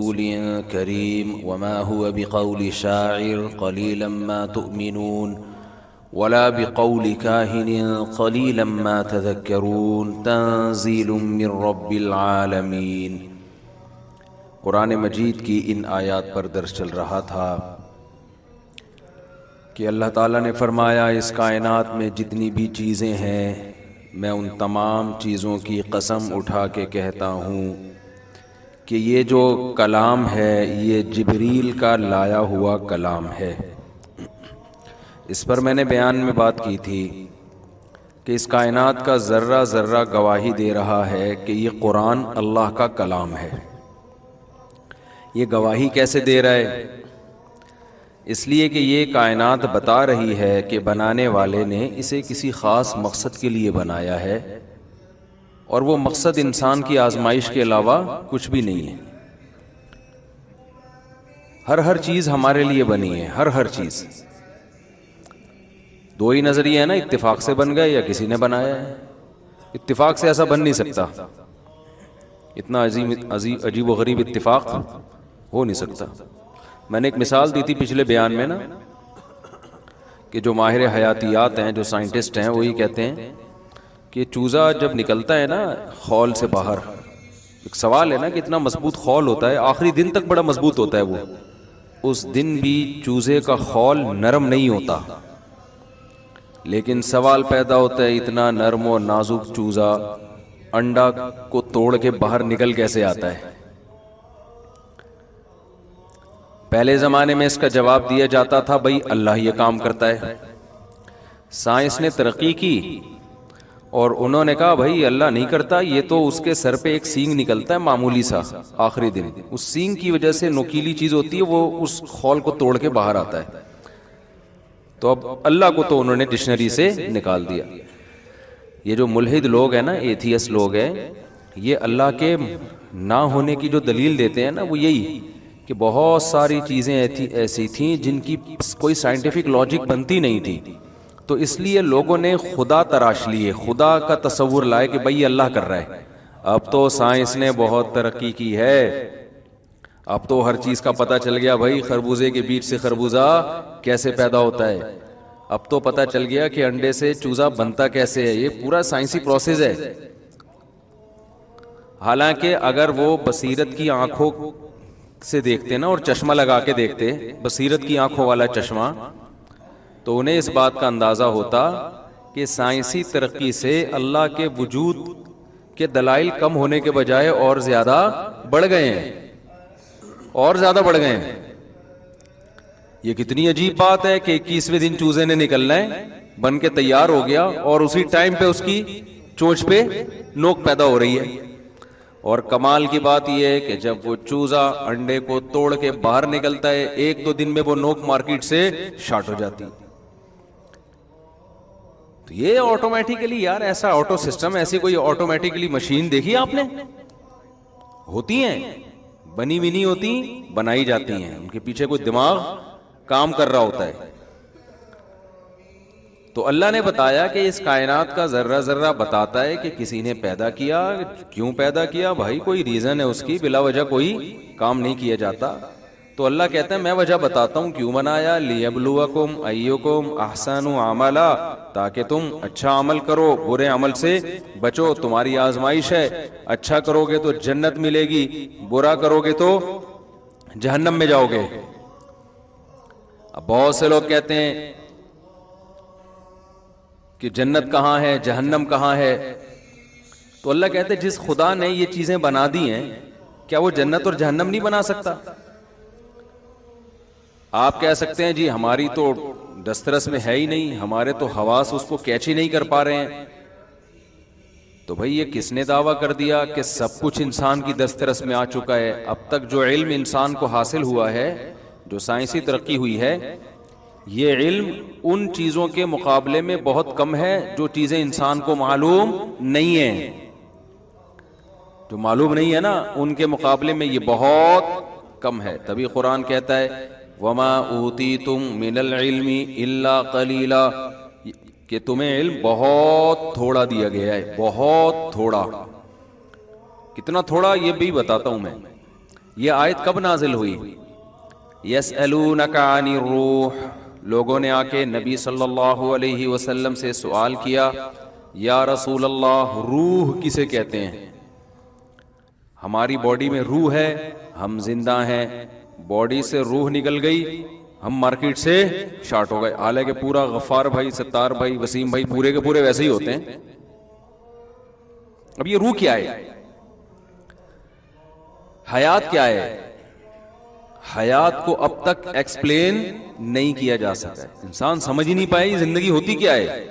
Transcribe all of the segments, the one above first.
كريم وما هو بقول شاعر قليلا ما تؤمنون ولا بقول كاهن قليلا ما تذكرون تنزيل من رب العالمین۔ قرآن مجید کی ان آیات پر درس چل رہا تھا کہ اللہ تعالیٰ نے فرمایا اس کائنات میں جتنی بھی چیزیں ہیں میں ان تمام چیزوں کی قسم اٹھا کے کہتا ہوں کہ یہ جو کلام ہے یہ جبریل کا لایا ہوا کلام ہے۔ اس پر میں نے بیان میں بات کی تھی کہ اس کائنات کا ذرہ ذرہ گواہی دے رہا ہے کہ یہ قرآن اللہ کا کلام ہے۔ یہ گواہی کیسے دے رہا ہے؟ اس لیے کہ یہ کائنات بتا رہی ہے کہ بنانے والے نے اسے کسی خاص مقصد کے لیے بنایا ہے، اور وہ مقصد انسان کی آزمائش کے علاوہ کچھ بھی نہیں ہے۔ ہر چیز ہمارے لیے بنی ہے، ہر چیز۔ دو ہی نظریے ہیں نا، اتفاق سے بن گئے یا کسی نے بنایا ہے۔ اتفاق سے ایسا بن نہیں سکتا، اتنا عجیب و غریب اتفاق ہو نہیں سکتا۔ میں نے ایک مثال دی تھی پچھلے بیان میں نا، کہ جو ماہر حیاتیات ہیں، جو سائنٹسٹ ہیں، وہی کہتے ہیں کہ چوزہ جب نکلتا ہے نا خول سے باہر، ایک سوال ہے نا کہ اتنا مضبوط خول ہوتا ہے، آخری دن تک بڑا مضبوط ہوتا ہے وہ، اس دن بھی چوزے کا خول نرم نہیں ہوتا، لیکن سوال پیدا ہوتا ہے اتنا نرم و نازک چوزہ انڈا کو توڑ کے باہر نکل کیسے آتا ہے؟ پہلے زمانے میں اس کا جواب دیا جاتا تھا بھائی اللہ یہ کام کرتا ہے۔ سائنس نے ترقی کی اور انہوں نے کہا بھائی اللہ نہیں کرتا، یہ تو اس کے سر پہ ایک سینگ نکلتا ہے معمولی سا آخری دن، اس سینگ کی وجہ سے نوکیلی چیز ہوتی ہے، وہ اس خول کو توڑ کے باہر آتا ہے۔ تو اب اللہ کو تو انہوں نے ڈکشنری سے نکال دیا۔ یہ جو ملحد لوگ ہیں نا، ایتھیس لوگ ہیں، یہ اللہ کے نہ ہونے کی جو دلیل دیتے ہیں نا، وہ یہی کہ بہت ساری چیزیں ایسی تھیں جن کی کوئی سائنٹیفک لاجک بنتی نہیں تھی، تو اس لیے لوگوں نے خدا تراش لیے، خدا کا تصور لائے کہ بھائی اللہ کر رہا ہے۔ اب تو سائنس نے بہت ترقی کی ہے، اب تو ہر چیز کا پتہ چل گیا بھائی، خربوزے کے بیج سے خربوزہ کیسے پیدا ہوتا ہے، اب تو پتہ چل گیا کہ انڈے سے چوزہ بنتا کیسے ہے، یہ پورا سائنسی پروسیس ہے۔ حالانکہ اگر وہ بصیرت کی آنکھوں سے دیکھتے نا اور چشمہ لگا کے دیکھتے، بصیرت کی آنکھوں والا چشمہ، تو انہیں اس بات کا اندازہ ہوتا کہ سائنسی ترقی سے اللہ کے وجود کے دلائل کم ہونے کے بجائے اور زیادہ بڑھ گئے ہیں، اور زیادہ بڑھ گئے ہیں۔ یہ کتنی عجیب بات ہے کہ 21ویں دن چوزے نے نکلنا ہے، بن کے تیار ہو گیا، اور اسی ٹائم پہ اس کی چونچ پہ نوک پیدا ہو رہی ہے۔ اور کمال کی بات یہ ہے کہ جب وہ چوزہ انڈے کو توڑ کے باہر نکلتا ہے، 1-2 دن میں وہ نوک مارکیٹ سے شارٹ ہو جاتی۔ تو یہ آٹومیٹیکلی، یار ایسا آٹو سسٹم، ایسی کوئی آٹومیٹیکلی مشین دیکھی آپ نے؟ ہوتی ہیں، بنی بھی نہیں ہوتی، بنائی جاتی ہیں، ان کے پیچھے کوئی دماغ کام کر رہا ہوتا ہے۔ تو اللہ نے بتایا کہ اس کائنات کا ذرہ ذرہ بتاتا ہے کہ کسی نے پیدا کیا، کیوں پیدا کیا، بھائی کوئی ریزن ہے اس کی، بلا وجہ کوئی کام نہیں کیا جاتا۔ تو اللہ کہتا ہے میں وجہ بتاتا ہوں کیوں بنایا، لیبلوکم ایکم احسن عملا، تاکہ تم اچھا عمل کرو، برے عمل سے بچو، تمہاری آزمائش ہے، اچھا کرو گے تو جنت ملے گی، برا کرو گے تو جہنم میں جاؤ گے۔ اب بہت سے لوگ کہتے ہیں کہ جنت کہاں ہے، جہنم کہاں ہے؟ تو اللہ کہتے ہیں جس خدا نے یہ چیزیں بنا دی ہیں، کیا وہ جنت اور جہنم نہیں بنا سکتا؟ آپ کہہ سکتے ہیں جی ہماری تو دسترس میں ہے ہی نہیں، ہمارے تو حواس اس کو کیچ ہی نہیں کر پا رہے ہیں۔ تو بھئی یہ کس نے دعویٰ کر دیا کہ سب کچھ انسان کی دسترس میں آ چکا ہے؟ اب تک جو علم انسان کو حاصل ہوا ہے، جو سائنسی ترقی ہوئی ہے، یہ علم ان چیزوں کے مقابلے میں بہت کم ہے جو چیزیں انسان کو معلوم نہیں ہیں۔ جو معلوم نہیں ہے نا، ان کے مقابلے میں یہ بہت کم ہے۔ تبھی قرآن کہتا ہے وَمَا أُوتِيتُم مِّنَ الْعِلْمِ إِلَّا قَلِيلًا، کہ تمہیں علم بہت تھوڑا دیا گیا ہے، بہت تھوڑا۔ کتنا تھوڑا یہ بھی بتاتا ہوں میں۔ یہ آیت کب نازل ہوئی؟ یسألونک عن الروح، لوگوں نے آ کے نبی صلی اللہ علیہ وسلم سے سوال کیا، یا رسول اللہ روح کسے کہتے ہیں؟ ہماری باڈی میں روح ہے، ہم زندہ ہیں، باڈی سے روح نکل گئی، ہم مارکیٹ سے شارٹ ہو گئے۔ حالانکہ پورا غفار بھائی، ستار بھائی، وسیم بھائی پورے کے پورے ویسے ہی ہوتے ہیں۔ اب یہ روح کیا ہے؟ حیات کیا ہے؟ حیات کو اب تک ایکسپلین نہیں کیا جا سکتا، انسان سمجھ ہی نہیں پائے زندگی ہوتی کیا ہے۔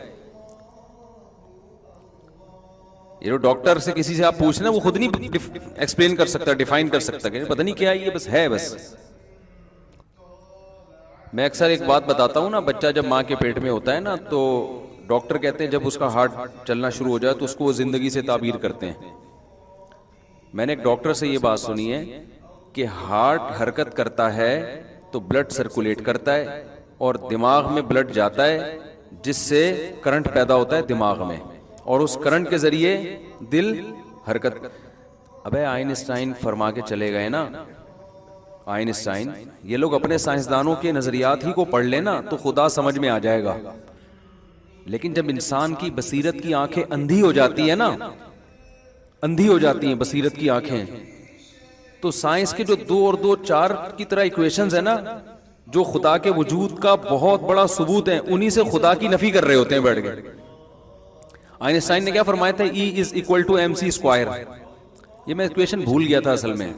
یہ ڈاکٹر سے کسی سے آپ پوچھنا، وہ خود نہیں ایکسپلین کر سکتا، ڈیفائن کر سکتا کہ پتہ نہیں کیا ہے یہ، بس ہے بس۔ میں اکثر ایک بات بتاتا ہوں نا، بچہ جب ماں کے پیٹ میں ہوتا ہے نا تو ڈاکٹر کہتے ہیں جب اس کا ہارٹ چلنا شروع ہو جائے تو اس کو وہ زندگی سے تعبیر کرتے ہیں۔ میں نے ایک ڈاکٹر سے یہ بات سنی ہے کہ ہارٹ حرکت کرتا ہے تو بلڈ سرکولیٹ کرتا ہے اور دماغ میں بلڈ جاتا ہے جس سے کرنٹ پیدا ہوتا ہے دماغ میں، اور اس کرنٹ کے ذریعے دل حرکت۔ ابے آئنسٹائن فرما کے چلے گئے نا، آئنسٹائن، یہ لوگ اپنے سائنسدانوں کے نظریات ہی کو پڑھ لینا تو خدا سمجھ میں آ جائے گا، لیکن جب انسان کی بصیرت کی آنکھیں اندھی ہو جاتی ہے نا، اندھی ہو جاتی ہیں بصیرت کی آنکھیں، تو سائنس کے جو 2 اور 2 4 کی طرح ایکویشنز ہیں نا، جو خدا کے وجود کا بہت بڑا ثبوت ہیں، انہی سے خدا کی نفی کر رہے ہوتے ہیں بیٹھ کے۔ آئنسٹائن نے کیا فرمایا تھا؟ E=mc²۔ یہ میں ایکویشن بھول گیا تھا اصل میں،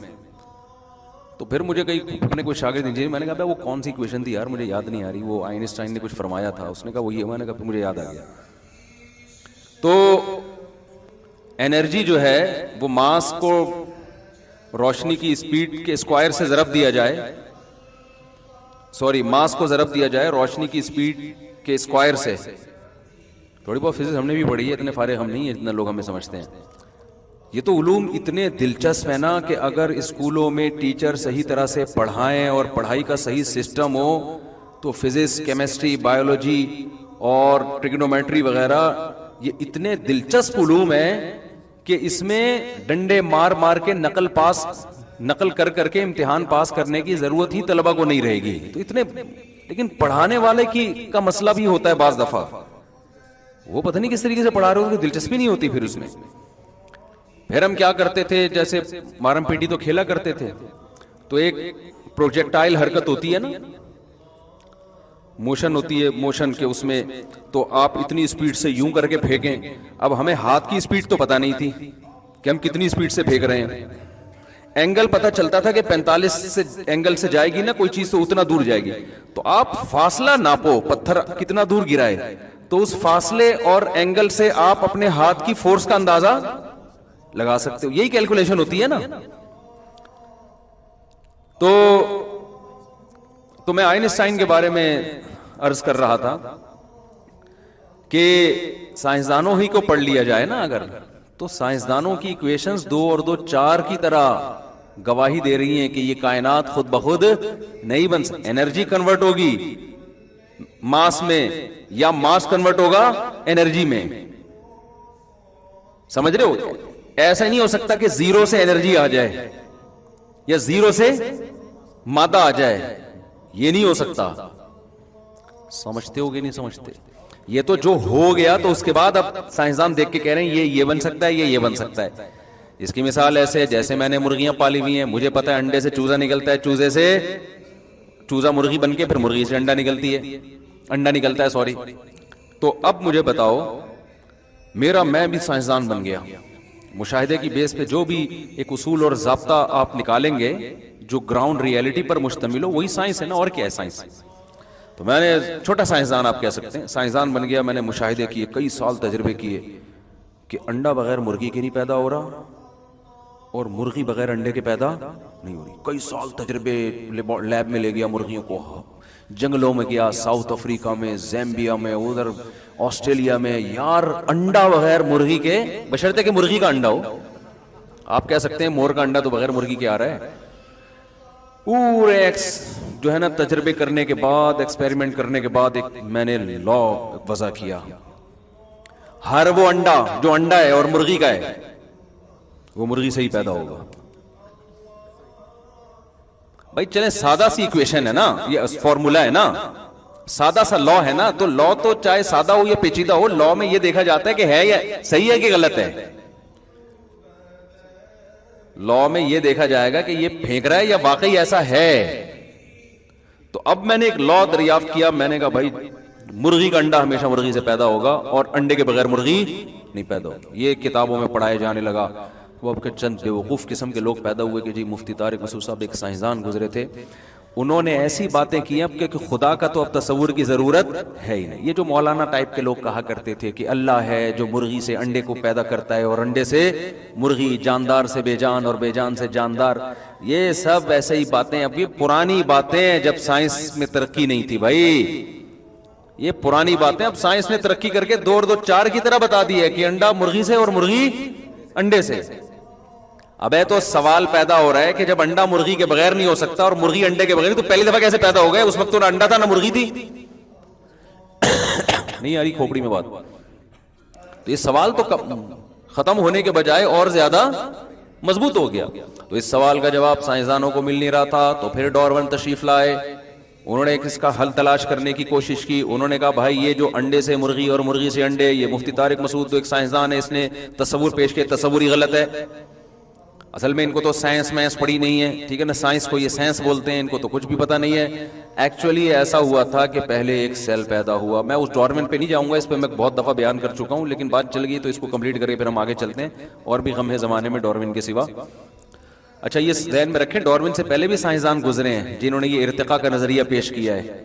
تو پھر مجھے اپنے کوئی شاگرد انجینئر، میں نے کہا وہ کون سی ایکویشن تھی یار، مجھے یاد نہیں آ رہی، وہ آئنسٹائن نے کچھ فرمایا تھا، اس نے کہا وہ یہ، میں نے کہا پھر مجھے یاد آ گیا۔ تو انرجی جو ہے وہ ماس کو روشنی کی اسپیڈ کے اسکوائر سے ضرب دیا جائے، ماس کو ضرب دیا جائے روشنی کی اسپیڈ کے اسکوائر سے۔ تھوڑی بہت فزکس ہم نے بھی پڑھی ہے، اتنے فارغ ہم نہیں ہیں اتنا لوگ ہمیں سمجھتے ہیں۔ یہ تو علوم اتنے دلچسپ ہے نا کہ اگر اسکولوں میں ٹیچر صحیح طرح سے پڑھائیں اور پڑھائی کا صحیح سسٹم ہو تو فزکس، کیمسٹری، بایولوجی اور ٹریگنومیٹری وغیرہ یہ اتنے دلچسپ علوم ہیں کہ اس میں ڈنڈے مار مار کے نقل کر کے امتحان پاس کرنے کی ضرورت ہی طلبہ کو نہیں رہے گی۔ تو اتنے، لیکن پڑھانے والے کا مسئلہ بھی ہوتا ہے بعض دفعہ، وہ پتہ نہیں کس طریقے سے پڑھا رہے ہو، دلچسپی نہیں ہوتی پھر اس میں۔ پھر ہم کیا کرتے تھے، جیسے مارم پیٹی تو کھیلا کرتے تھے، تو ایک پروجیکٹائل حرکت ہوتی ہے نا، موشن ہوتی ہے، موشن کے اس میں تو آپ اتنی اسپیڈ سے یوں کر کے پھینکیں۔ اب ہمیں ہاتھ کی اسپیڈ تو پتہ نہیں تھی کہ ہم کتنی اسپیڈ سے پھینک رہے ہیں، اینگل پتہ چلتا تھا کہ 45 سے اینگل سے جائے گی نا کوئی چیز تو اتنا دور جائے گی، تو آپ فاصلہ ناپو، پتھر کتنا دور گرا ہے، تو اس فاصلے اور اینگل سے آپ اپنے ہاتھ کی فورس کا اندازہ لگا سکتے ہو، یہی کیلکولیشن ہوتی ہے نا۔ تو میں آئنسٹائن کے بارے میں عرض کر رہا تھا کہ سائنسدانوں ہی کو پڑھ لیا جائے نا اگر، تو سائنسدانوں کی ایکویشنز 2 اور 2 4 کی طرح گواہی دے رہی ہیں کہ یہ کائنات خود بخود نہیں بن سکتی، انرجی کنورٹ ہوگی ماس میں یا ماس کنورٹ ہوگا انرجی میں، سمجھ رہے ہو؟ ایسا نہیں ہو سکتا کہ 0 سے انرجی آ جائے یا 0 سے مادہ آ جائے، یہ نہیں ہو سکتا۔ سمجھتے ہو گے نہیں سمجھتے؟ یہ تو جو ہو گیا تو اس کے بعد اب سائنسدان دیکھ کے کہہ رہے ہیں یہ بن سکتا ہے، یہ بن سکتا ہے۔ اس کی مثال ایسے جیسے میں نے مرغیاں پالی ہوئی ہیں، مجھے پتا ہے انڈے سے چوزا نکلتا ہے، چوزے سے چوزا مرغی بن کے پھر مرغی سے انڈا نکلتا ہے تو اب مجھے بتاؤ، میں بھی سائنسدان بن گیا، مشاہدے کی بیس پہ جو بھی ایک اصول اور ضابطہ آپ نکالیں گے جو گراؤنڈ ریئلٹی پر مشتمل ہو، وہی سائنس ہے نا، اور کیا ہے سائنس؟ تو میں نے چھوٹا سائنسدان آپ کہہ سکتے ہیں، سائنسدان بن گیا، میں نے مشاہدے کیے، کئی سال تجربے کیے کہ انڈا بغیر مرغی کے نہیں پیدا ہو رہا اور مرغی بغیر انڈے کے پیدا نہیں ہو رہی۔ کئی سال تجربے لیب میں لے گیا مرغیوں کو، جنگلوں میں گیا، ساؤتھ افریقہ میں، زیمبیا میں، ادھر آسٹریلیا میں، یار انڈا بغیر مرغی کے، بشرطے کہ مرغی کا انڈا ہو۔ آپ کہہ سکتے ہیں مور کا انڈا تو بغیر مرغی کے آ رہا ہے، پورے جو ہے نا تجربے کرنے کے بعد، ایکسپیریمنٹ کرنے کے بعد ایک میں نے لا وضع کیا، ہر وہ انڈا جو انڈا ہے اور مرغی کا ہے وہ مرغی سے ہی پیدا ہوگا۔ بھائی چلیں سادہ سی ایکویشن ہے نا, یہ فارمولا ہے نا, سادہ سا لا ہے نا, تو لا تو چاہے سادہ ہو یا پیچیدہ ہو, لا میں یہ دیکھا جاتا ہے کہ ہے یا صحیح ہے کہ غلط ہے. لا میں یہ دیکھا جائے گا کہ یہ پھینک رہا ہے یا واقعی ایسا ہے. تو اب میں نے ایک لا دریافت کیا, میں نے کہا بھائی مرغی کا انڈا ہمیشہ مرغی سے پیدا ہوگا اور انڈے کے بغیر مرغی نہیں پیدا ہوگی. یہ کتابوں میں پڑھائے جانے لگا. وہ اب کے چند بیوقوف قسم کے لوگ پیدا ہوئے کہ جی مفتی طارق مسعود صاحب ایک سائنسدان گزرے تھے, انہوں نے ایسی باتیں کی اب کہ خدا کا تو اب تصور کی ضرورت ہے ہی نہیں. یہ جو مولانا ٹائپ کے لوگ کہا کرتے تھے کہ اللہ ہے جو مرغی سے انڈے کو پیدا کرتا ہے اور انڈے سے مرغی, جاندار سے بے جان اور بے جان سے جاندار, یہ سب ایسے ہی باتیں, اب یہ پرانی باتیں جب سائنس میں ترقی نہیں تھی بھائی, یہ پرانی باتیں. اب سائنس نے ترقی کر کے 2 اور 2 4 کی طرح بتا دی ہے کہ انڈا مرغی سے اور مرغی انڈے سے. اب ہے تو سوال پیدا ہو رہا ہے کہ جب انڈا مرغی کے بغیر نہیں ہو سکتا اور مرغی انڈے کے بغیر, تو پہلی دفعہ کیسے پیدا ہو گئے؟ اس وقت تو نہ انڈا تھا نہ مرغی تھی. نہیں آ رہی کھوپڑی میں بات. تو یہ سوال تو ختم ہونے کے بجائے اور زیادہ مضبوط ہو گیا. تو اس سوال کا جواب سائنسدانوں کو مل نہیں رہا تھا, تو پھر ڈارون تشریف لائے. انہوں نے اس کا حل تلاش کرنے کی کوشش کی. انہوں نے کہا بھائی یہ جو انڈے سے مرغی اور مرغی سے انڈے, یہ مفتی طارق مسعود تو ایک سائنسدان ہے, اس نے تصور پیش کیا, تصور ہی غلط ہے. اصل میں ان کو تو سائنس میتھس پڑھی نہیں ہے, ٹھیک ہے نا, سائنس کو یہ سائنس بولتے ہیں, ان کو تو کچھ بھی پتہ نہیں ہے. ایکچولی ایسا ہوا تھا کہ پہلے ایک سیل پیدا ہوا. میں اس ڈارون پہ نہیں جاؤں گا, اس پہ میں بہت دفعہ بیان کر چکا ہوں, لیکن بات چل گئی تو اس کو کمپلیٹ کرے پھر ہم آگے چلتے ہیں. اور بھی غم ہے زمانے میں ڈارون کے سوا. اچھا یہ ذہن میں رکھیں, ڈارون سے پہلے بھی سائنسدان گزرے ہیں جنہوں نے یہ ارتقاء کا نظریہ پیش کیا ہے.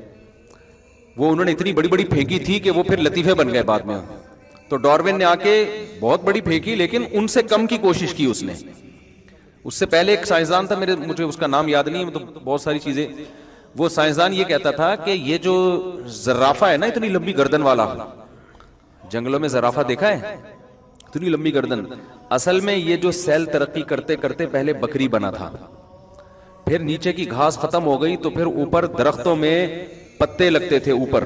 وہ انہوں نے اتنی بڑی بڑی پھینکی تھی کہ وہ پھر لطیفے بن گئے بعد میں. تو ڈارون نے آ کے بہت بڑی پھینکی, لیکن ان سے کم کی کوشش کی اس نے. اس سے پہلے ایک سائنسدان تھا, مجھے اس کا نام یاد نہیں ہے, مطلب بہت ساری چیزیں. وہ سائنسدان یہ کہتا تھا کہ یہ جو زرافہ ہے نا, اتنی لمبی گردن والا, جنگلوں میں زرافہ دیکھا ہے, اتنی لمبی گردن, اصل میں یہ جو سیل ترقی کرتے کرتے پہلے بکری بنا تھا, پھر نیچے کی گھاس ختم ہو گئی, تو پھر اوپر درختوں میں پتے لگتے تھے اوپر.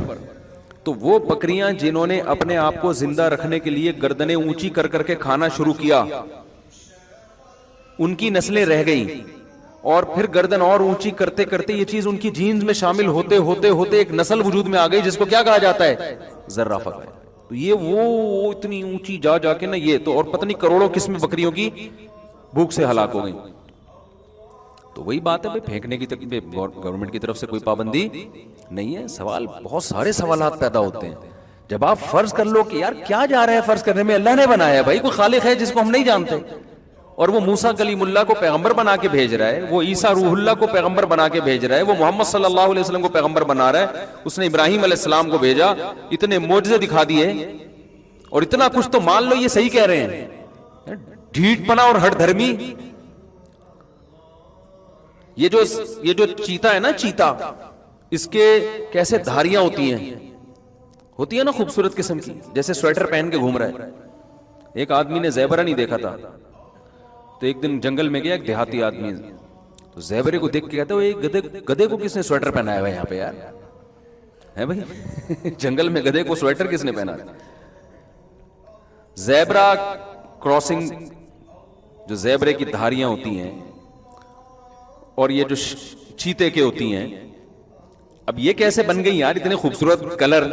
تو وہ بکریاں جنہوں نے اپنے آپ کو زندہ رکھنے کے لیے گردنیں اونچی کر کر کے کھانا شروع کیا, ان کی نسلیں رہ گئیں. اور پھر گردن اور اونچی کرتے کرتے یہ چیز ان کی جینز میں شامل ہوتے ہوتے ہوتے ایک نسل وجود میں آ گئی جس کو کیا کہا جاتا ہے؟ زرافہ. تو یہ وہ اتنی اونچی جا جا کے نا, یہ تو اور پتہ نہیں کروڑوں قسم بکریوں کی بھوک سے ہلاک ہو گئی. تو وہی بات ہے بھائی, پھینکنے کی گورنمنٹ کی طرف سے کوئی پابندی نہیں ہے. سوال بہت سارے سوالات پیدا ہوتے ہیں. جب آپ فرض کر لو کہ یار کیا جا رہا ہے فرض کرنے میں, اللہ نے بنایا ہے بھائی, کوئی خالق ہے جس کو ہم نہیں جانتے, اور وہ موسیٰ کلیم اللہ کو پیغمبر بنا کے بھیج رہا ہے, وہ عیسیٰ روح اللہ کو پیغمبر بنا کے بھیج رہا ہے, وہ محمد صلی اللہ علیہ وسلم کو پیغمبر بنا رہا ہے, اس نے ابراہیم علیہ السلام کو بھیجا, اتنے معجزے دکھا دیے, اور اتنا کچھ تو مان لو یہ صحیح کہہ رہے ہیں. ڈھیٹ پنا اور ہٹ دھرمی. یہ جو چیتا ہے نا, چیتا, اس کے کیسے دھاریاں ہوتی ہیں نا خوبصورت قسم کی, جیسے سویٹر پہن کے گھوم رہا ہے. ایک آدمی نے زیبرا نہیں دیکھا تھا, تو ایک دن جنگل میں گیا ایک دیہاتی آدمی, تو زیبرے کو دیکھ کے کہتا ہے گدھے کو کس نے سویٹر پہنایا ہوا ہے یہاں پہ یار, ہے بھائی جنگل میں گدھے کو سویٹر کس نے پہنا؟ زیبرا کراسنگ, جو زیبرے کی دھاریاں ہوتی ہیں اور یہ جو چیتے کے ہوتی ہیں, اب یہ کیسے بن گئی یار اتنے خوبصورت کلر,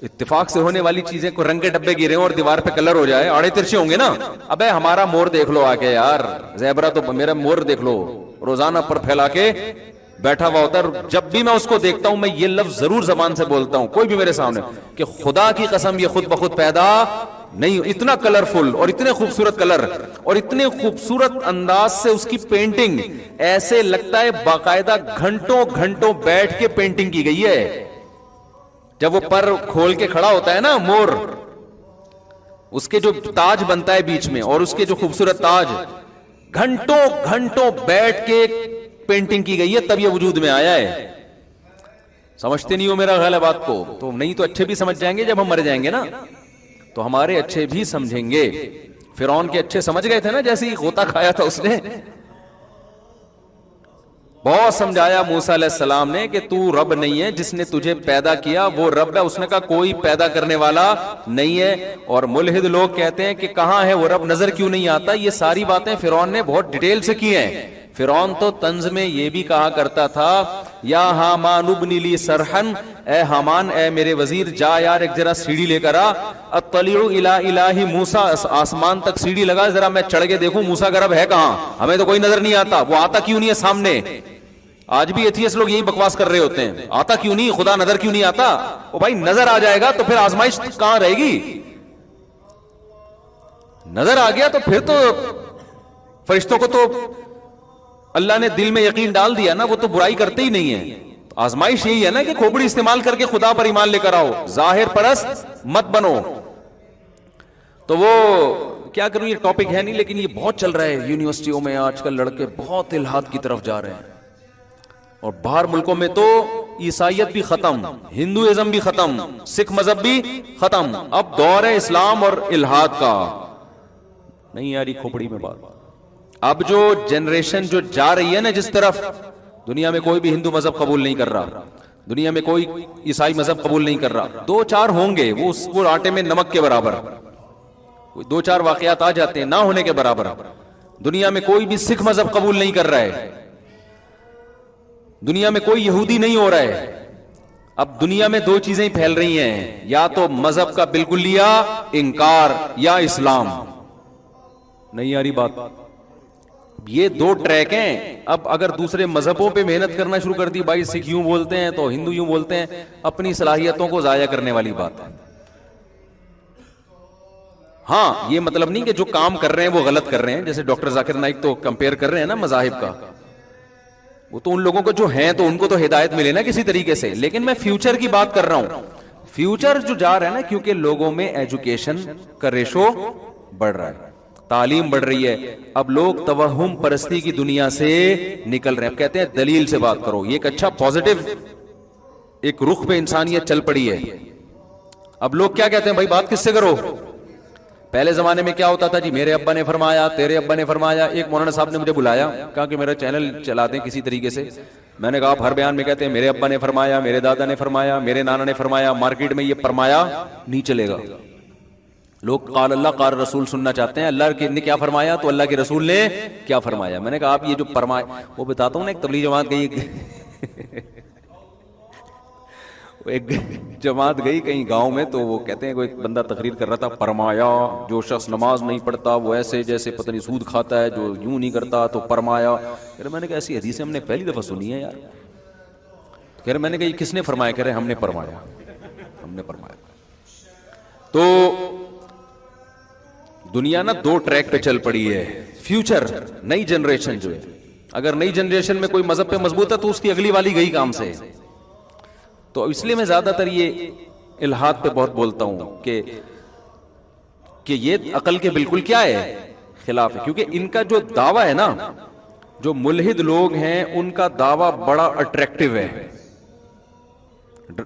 اتفاق سے ہونے والی چیزیں کو رنگ کے ڈبے گرے اور دیوار پہ کلر ہو جائے, آڑے ترچے ہوں گے نا. ابے ہمارا مور دیکھ لو آ کے یار, زیبرا تو میرا مور دیکھ لو, روزانہ پر پھیلا کے بیٹھا ہوا ہوتا ہے. جب بھی میں اس کو دیکھتا ہوں میں یہ لفظ ضرور زبان سے بولتا ہوں, کوئی بھی میرے سامنے, کہ خدا کی قسم یہ خود بخود پیدا نہیں, اتنا کلرفل اور اتنے خوبصورت کلر اور اتنے خوبصورت انداز سے اس کی پینٹنگ, ایسے لگتا ہے باقاعدہ گھنٹوں گھنٹوں بیٹھ کے پینٹنگ کی گئی ہے. جب وہ پر کھول کے کھڑا ہوتا ہے نا مور, اس کے جو تاج بنتا ہے بیچ میں, اور اس کے جو خوبصورت تاج, گھنٹوں گھنٹوں بیٹھ کے پینٹنگ کی گئی ہے, تب یہ وجود میں آیا ہے. سمجھتے نہیں ہو میرا خیال ہے بات کو, تو نہیں تو اچھے بھی سمجھ جائیں گے, جب ہم مر جائیں گے نا تو ہمارے اچھے بھی سمجھیں گے. فرعون کے اچھے سمجھ گئے تھے نا, جیسے ہی غوطہ کھایا تھا اس نے, بہت سمجھایا موسیٰ علیہ السلام نے کہ تو رب نہیں ہے, جس نے تجھے پیدا کیا وہ رب ہے. اس نے کہا کوئی پیدا کرنے والا نہیں ہے. اور ملحد لوگ کہتے ہیں کہ کہاں ہے وہ رب, نظر کیوں نہیں آتا. یہ ساری باتیں فرعون نے بہت ڈیٹیل سے کی ہیں. فرعون تو طنز میں یہ بھی کہا کرتا تھا یا حامان ابن لی سرحن، اے حامان اے میرے وزیر جا یار ایک ذرا سیڑھی لے کر آ، اطلع الی الہ موسیٰ، آسمان تک سیڑھی لگا ذرا میں چڑھ کے دیکھوں موسیٰ کا رب ہے کہاں، ہمیں تو کوئی نظر نہیں آتا، وہ آتا کیوں نہیں ہے سامنے؟ آج بھی ایتھیسٹ لوگ یہی بکواس کر رہے ہوتے ہیں، آتا کیوں نہیں، خدا نظر کیوں نہیں آتا؟ او بھائی نظر آ جائے گا تو پھر آزمائش کہاں رہے گی؟ نظر آ گیا تو پھر تو فرشتوں کو تو اللہ نے دل میں یقین ڈال دیا نا، وہ تو برائی کرتے ہی نہیں ہیں۔ آزمائش یہی ہے نا کہ کھوپڑی استعمال کر کے خدا پر ایمان لے کر آؤ، ظاہر پرست مت بنو۔ تو وہ کیا کروں، یہ ٹاپک ہے نہیں لیکن یہ بہت چل رہا ہے یونیورسٹیوں میں آج کل، لڑکے بہت الحاد کی طرف جا رہے ہیں، اور باہر ملکوں میں تو عیسائیت بھی ختم، ہندوازم بھی ختم، سکھ مذہب بھی ختم، اب دور ہے اسلام اور الحاد کا۔ نہیں یاری کھوپڑی میں بات، اب جو جنریشن جو جا رہی ہے نا جس طرف، دنیا میں کوئی بھی ہندو مذہب قبول نہیں کر رہا، دنیا میں کوئی عیسائی مذہب قبول نہیں کر رہا، دو چار ہوں گے وہ آٹے میں نمک کے برابر، کوئی دو چار واقعات آ جاتے ہیں نہ ہونے کے برابر۔ دنیا میں کوئی بھی سکھ مذہب قبول نہیں کر رہا ہے، دنیا میں کوئی یہودی نہیں ہو رہا ہے۔ اب دنیا میں دو چیزیں پھیل رہی ہیں، یا تو مذہب کا بالکلیہ انکار یا اسلام۔ نہیں یاری بات، یہ دو ٹریک ہیں۔ اب اگر دوسرے مذہبوں پہ محنت کرنا شروع کر دی، بھائی سکھ یوں بولتے ہیں تو ہندو یوں بولتے ہیں، اپنی صلاحیتوں کو ضائع کرنے والی بات ہے۔ ہاں یہ مطلب نہیں کہ جو کام کر رہے ہیں وہ غلط کر رہے ہیں، جیسے ڈاکٹر ذاکر نائک تو کمپیئر کر رہے ہیں نا مذاہب کا، وہ تو ان لوگوں کو جو ہیں تو ان کو تو ہدایت ملے نا کسی طریقے سے، لیکن میں فیوچر کی بات کر رہا ہوں۔ فیوچر جو جا رہا ہے نا، کیونکہ لوگوں میں ایجوکیشن کا ریشو بڑھ رہا ہے، تعلیم بڑھ رہی ہے، اب لوگ توہم پرستی کی دنیا سے نکل رہے ہیں، اب کہتے ہیں دلیل سے بات کرو، یہ ایک اچھا پازیٹو ایک رخ پہ انسانیت چل پڑی ہے۔ اب لوگ کیا کہتے ہیں، بھائی بات کس سے کرو؟ پہلے زمانے میں کیا ہوتا تھا، جی میرے ابا نے فرمایا، تیرے ابا نے فرمایا۔ ایک مولانا صاحب نے مجھے بلایا، کہا کہ میرا چینل چلا دیں کسی طریقے سے۔ میں نے کہا آپ ہر بیان میں کہتے ہیں میرے ابا نے فرمایا، میرے دادا نے فرمایا، میرے نانا نے فرمایا، مارکیٹ میں یہ فرمایا نہیں چلے گا۔ لوگ قال اللہ قال رسول سننا چاہتے ہیں، اللہ نے کیا فرمایا تو اللہ کے رسول نے کیا فرمایا۔ میں نے کہا آپ یہ جو فرمایا، وہ بتاتا ہوں نا، ایک تبلیغ جماعت گئی، ایک جماعت گئی کہیں گاؤں میں، تو وہ کہتے ہیں کوئی بندہ تقریر کر رہا تھا، فرمایا جو شخص نماز نہیں پڑھتا وہ ایسے جیسے پتہ نہیں سود کھاتا ہے، جو یوں نہیں کرتا تو فرمایا۔ پھر میں نے کہا ایسی حدیث ہم نے پہلی دفعہ سنی ہے یار۔ پھر میں نے کہا یہ کس نے فرمایا؟ کہہ رہے ہم نے فرمایا، ہم نے فرمایا۔ تو دنیا نا دو ٹریک پہ چل پڑی ہے۔ فیوچر نئی جنریشن جو ہے، اگر نئی جنریشن میں کوئی مذہب پہ مضبوط ہے تو اس کی اگلی والی گئی کام سے۔ تو اس لیے میں زیادہ تر یہ الحاد پہ بہت بولتا ہوں کہ یہ عقل کے بالکل کیا ہے، خلاف ہے، کیونکہ ان کا جو دعویٰ ہے نا، جو ملحد لوگ ہیں ان کا دعویٰ بڑا اٹریکٹیو ہے۔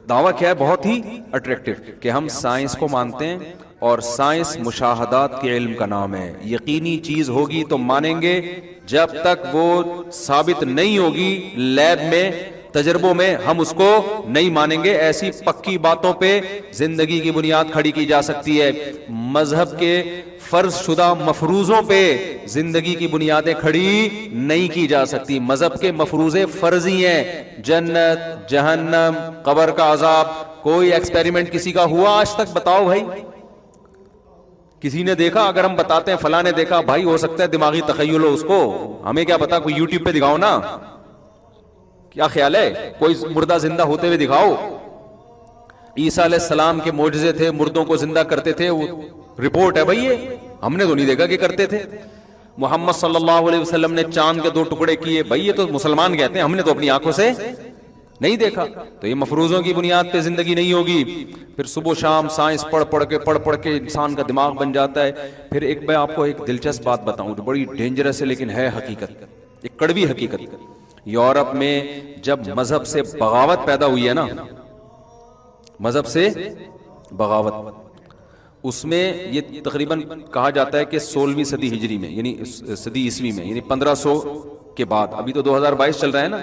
دعویٰ کیا ہے؟ بہت ہی اٹریکٹیو، کہ ہم سائنس کو مانتے ہیں اور سائنس مشاہدات کے علم کا نام ہے، یقینی چیز ہوگی تو مانیں گے، جب تک وہ ثابت نہیں ہوگی لیب میں تجربوں میں ہم اس کو نہیں مانیں گے۔ ایسی پکی باتوں پہ زندگی کی بنیاد کھڑی کی جا سکتی ہے، مذہب کے فرض شدہ مفروضوں پہ زندگی کی بنیادیں کھڑی نہیں کی جا سکتی۔ مذہب کے مفروضے فرضی ہیں، جنت، جہنم، قبر کا عذاب۔ کوئی ایکسپیریمنٹ کسی کا ہوا آج تک؟ بتاؤ بھائی، کسی نے دیکھا؟ اگر ہم بتاتے ہیں فلاں نے دیکھا، بھائی ہو سکتا ہے دماغی تخیل ہو، اس کو ہمیں کیا پتا، کوئی یوٹیوب پہ دکھاؤ نا، کیا خیال ہے، کوئی مردہ زندہ ہوتے ہوئے دکھاؤ۔ عیسیٰ علیہ السلام کے معجزے تھے، مردوں کو زندہ کرتے تھے، وہ رپورٹ ہے بھائی، یہ ہم نے تو نہیں دیکھا کہ کرتے تھے۔ محمد صلی اللہ علیہ وسلم نے چاند کے 2 ٹکڑے کیے، بھائی یہ تو مسلمان کہتے ہیں، ہم نے تو اپنی آنکھوں سے نہیں دیکھا۔ تو یہ مفروضوں کی بنیاد پہ زندگی نہیں ہوگی۔ پھر صبح شام سائنس پڑھ کے انسان کا دماغ بن جاتا ہے۔ پھر ایک میں آپ کو ایک دلچسپ بات بتاؤں جو بڑی ڈینجرس ہے لیکن ہے حقیقت، ایک کڑوی حقیقت۔ یورپ میں جب مذہب سے بغاوت پیدا ہوئی ہے نا، مذہب سے بغاوت، اس میں یہ تقریباً کہا جاتا ہے کہ 16ویں صدی ہجری میں، یعنی صدی عیسوی میں، یعنی 1500 کے بعد، ابھی تو 2022 چل رہا ہے نا،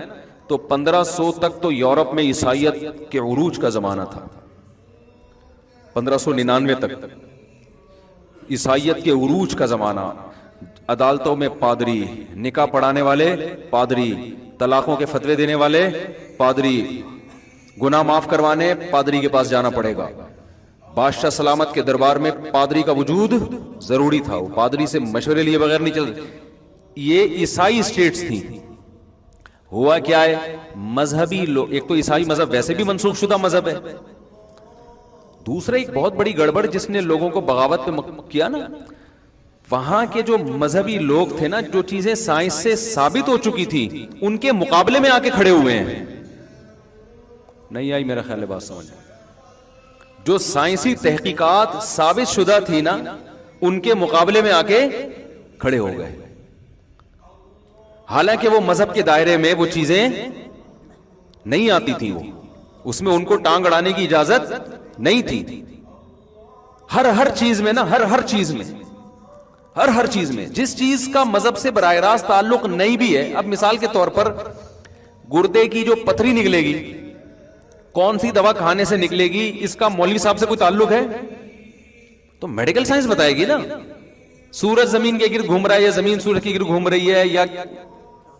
تو 1500 تک تو یورپ میں عیسائیت کے عروج کا زمانہ تھا۔ 1599 تک عیسائیت کے عروج کا زمانہ، عدالتوں میں پادری، نکاح پڑھانے والے پادری، طلاقوں کے فتوے دینے والے پادری، گناہ معاف کروانے پادری کے پاس جانا پڑے گا. بادشاہ سلامت کے دربار میں پادری کا وجود ضروری تھا، وہ پادری سے مشورے لیے بغیر نہیں چل. یہ عیسائی اسٹیٹس تھیں. ہوا کیا ہے، مذہبی لوگ، ایک تو عیسائی مذہب ویسے بھی منسوخ شدہ مذہب ہے، دوسرا ایک بہت بڑی گڑبڑ جس نے لوگوں کو بغاوت پہ کیا نا، وہاں کے جو مذہبی لوگ تھے نا، جو چیزیں سائنس سے ثابت ہو چکی تھی ان کے مقابلے میں آ کے کھڑے ہوئے ہیں. نہیں آئی میرا خیال ہے بات سمجھ؟ جو سائنسی تحقیقات ثابت شدہ تھی نا ان کے مقابلے میں آ کے کھڑے ہو گئے، حالانکہ وہ مذہب کے دائرے میں وہ چیزیں نہیں آتی تھیں، وہ اس میں ان کو ٹانگ اڑانے کی اجازت نہیں تھی. ہر چیز میں نا، ہر چیز میں، ہر چیز میں جس چیز کا مذہب سے براہ راست تعلق نہیں بھی ہے. اب مثال کے طور پر گردے کی جو پتھری نکلے گی، کون سی دوا کھانے سے نکلے گی، اس کا مولوی صاحب سے کوئی تعلق ہے؟ تو میڈیکل سائنس بتائے گی نا. سورج زمین کے گرد گھوم رہا ہے یا زمین سورج کے گرد گھوم رہی ہے، یا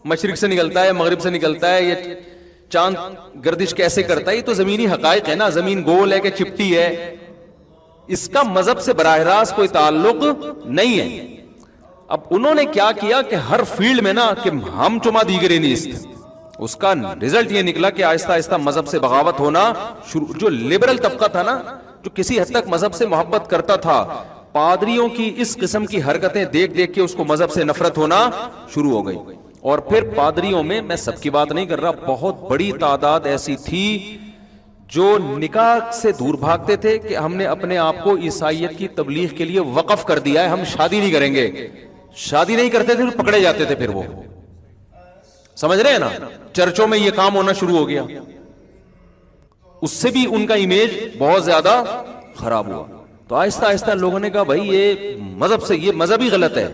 مشرق سے نکلتا ہے مغرب سے نکلتا ہے، یا چاند گردش کیسے کرتا ہے، یہ تو زمینی حقائق ہے نا. زمین گول ہے کہ چپٹی ہے، اس کا مذہب سے براہ راست کوئی تعلق نہیں ہے. اب انہوں نے کیا کیا کہ ہر فیلڈ میں نا کہ ہم چما دیگرے نیست، اس کا رزلٹ یہ نکلا کہ آہستہ آہستہ مذہب سے بغاوت ہونا شروع. جو لبرل طبقہ تھا نا، جو کسی حد تک مذہب سے محبت کرتا تھا، پادریوں کی اس قسم کی حرکتیں دیکھ دیکھ کے اس کو مذہب سے نفرت ہونا شروع ہو گئی. اور پھر پادریوں میں، میں سب کی بات نہیں کر رہا، بہت بڑی تعداد ایسی تھی جو نکاح سے دور بھاگتے تھے کہ ہم نے اپنے آپ کو عیسائیت کی تبلیغ کے لیے وقف کر دیا ہے، ہم شادی نہیں کریں گے. شادی نہیں کرتے تھے، پکڑے جاتے تھے. پھر وہ سمجھ رہے ہیں نا، چرچوں میں یہ کام ہونا شروع ہو گیا. اس سے بھی ان کا امیج بہت زیادہ خراب ہوا. تو آہستہ آہستہ لوگوں نے کہا بھائی یہ مذہب سے، یہ مذہب ہی غلط ہے،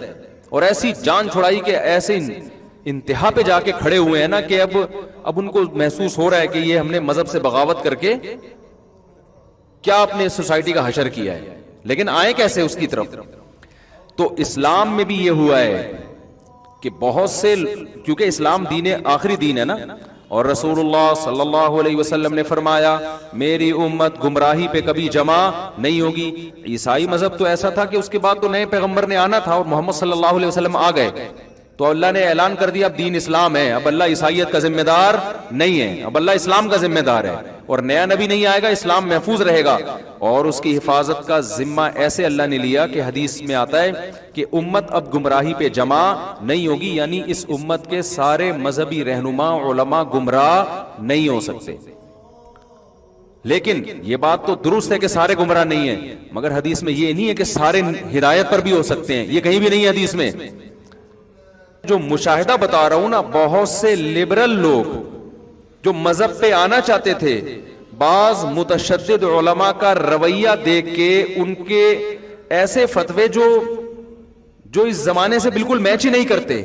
اور ایسی جان چھڑائی کہ ایسے انتہا پہ جا کے کھڑے ہوئے ہیں نا کہ اب ان کو محسوس ہو رہا ہے کہ یہ ہم نے مذہب سے بغاوت کر کے کیا اپنے سوسائٹی کا حشر کیا ہے. لیکن آئے کیسے اس کی طرف؟ تو اسلام میں بھی یہ ہوا ہے کہ بہت سے، کیونکہ اسلام دین آخری دین ہے نا، اور رسول اللہ صلی اللہ علیہ وسلم نے فرمایا میری امت گمراہی پہ کبھی جمع نہیں ہوگی. عیسائی مذہب تو ایسا تھا کہ اس کے بعد تو نئے پیغمبر نے آنا تھا اور محمد صلی اللہ علیہ وسلم آ گئے، تو اللہ نے اعلان کر دیا اب دین اسلام ہے، اب اللہ عیسائیت کا ذمہ دار نہیں ہے، اب اللہ اسلام کا ذمہ دار ہے، اور نیا نبی نہیں آئے گا، اسلام محفوظ رہے گا. اور اس کی حفاظت کا ذمہ ایسے اللہ نے لیا کہ حدیث میں آتا ہے کہ امت اب گمراہی پہ جمع نہیں ہوگی، یعنی اس امت کے سارے مذہبی رہنما علماء گمراہ نہیں ہو سکتے. لیکن یہ بات تو درست ہے کہ سارے گمراہ نہیں ہیں، مگر حدیث میں یہ نہیں ہے کہ سارے ہدایت پر بھی ہو سکتے ہیں، یہ کہیں بھی نہیں ہے حدیث میں. جو مشاہدہ بتا رہا ہوں نا، بہت سے لبرل لوگ جو مذہب پہ آنا چاہتے تھے، بعض متشدد علماء کا رویہ دیکھ کے، ان کے ایسے فتوے جو اس زمانے سے بالکل میچ ہی نہیں کرتے،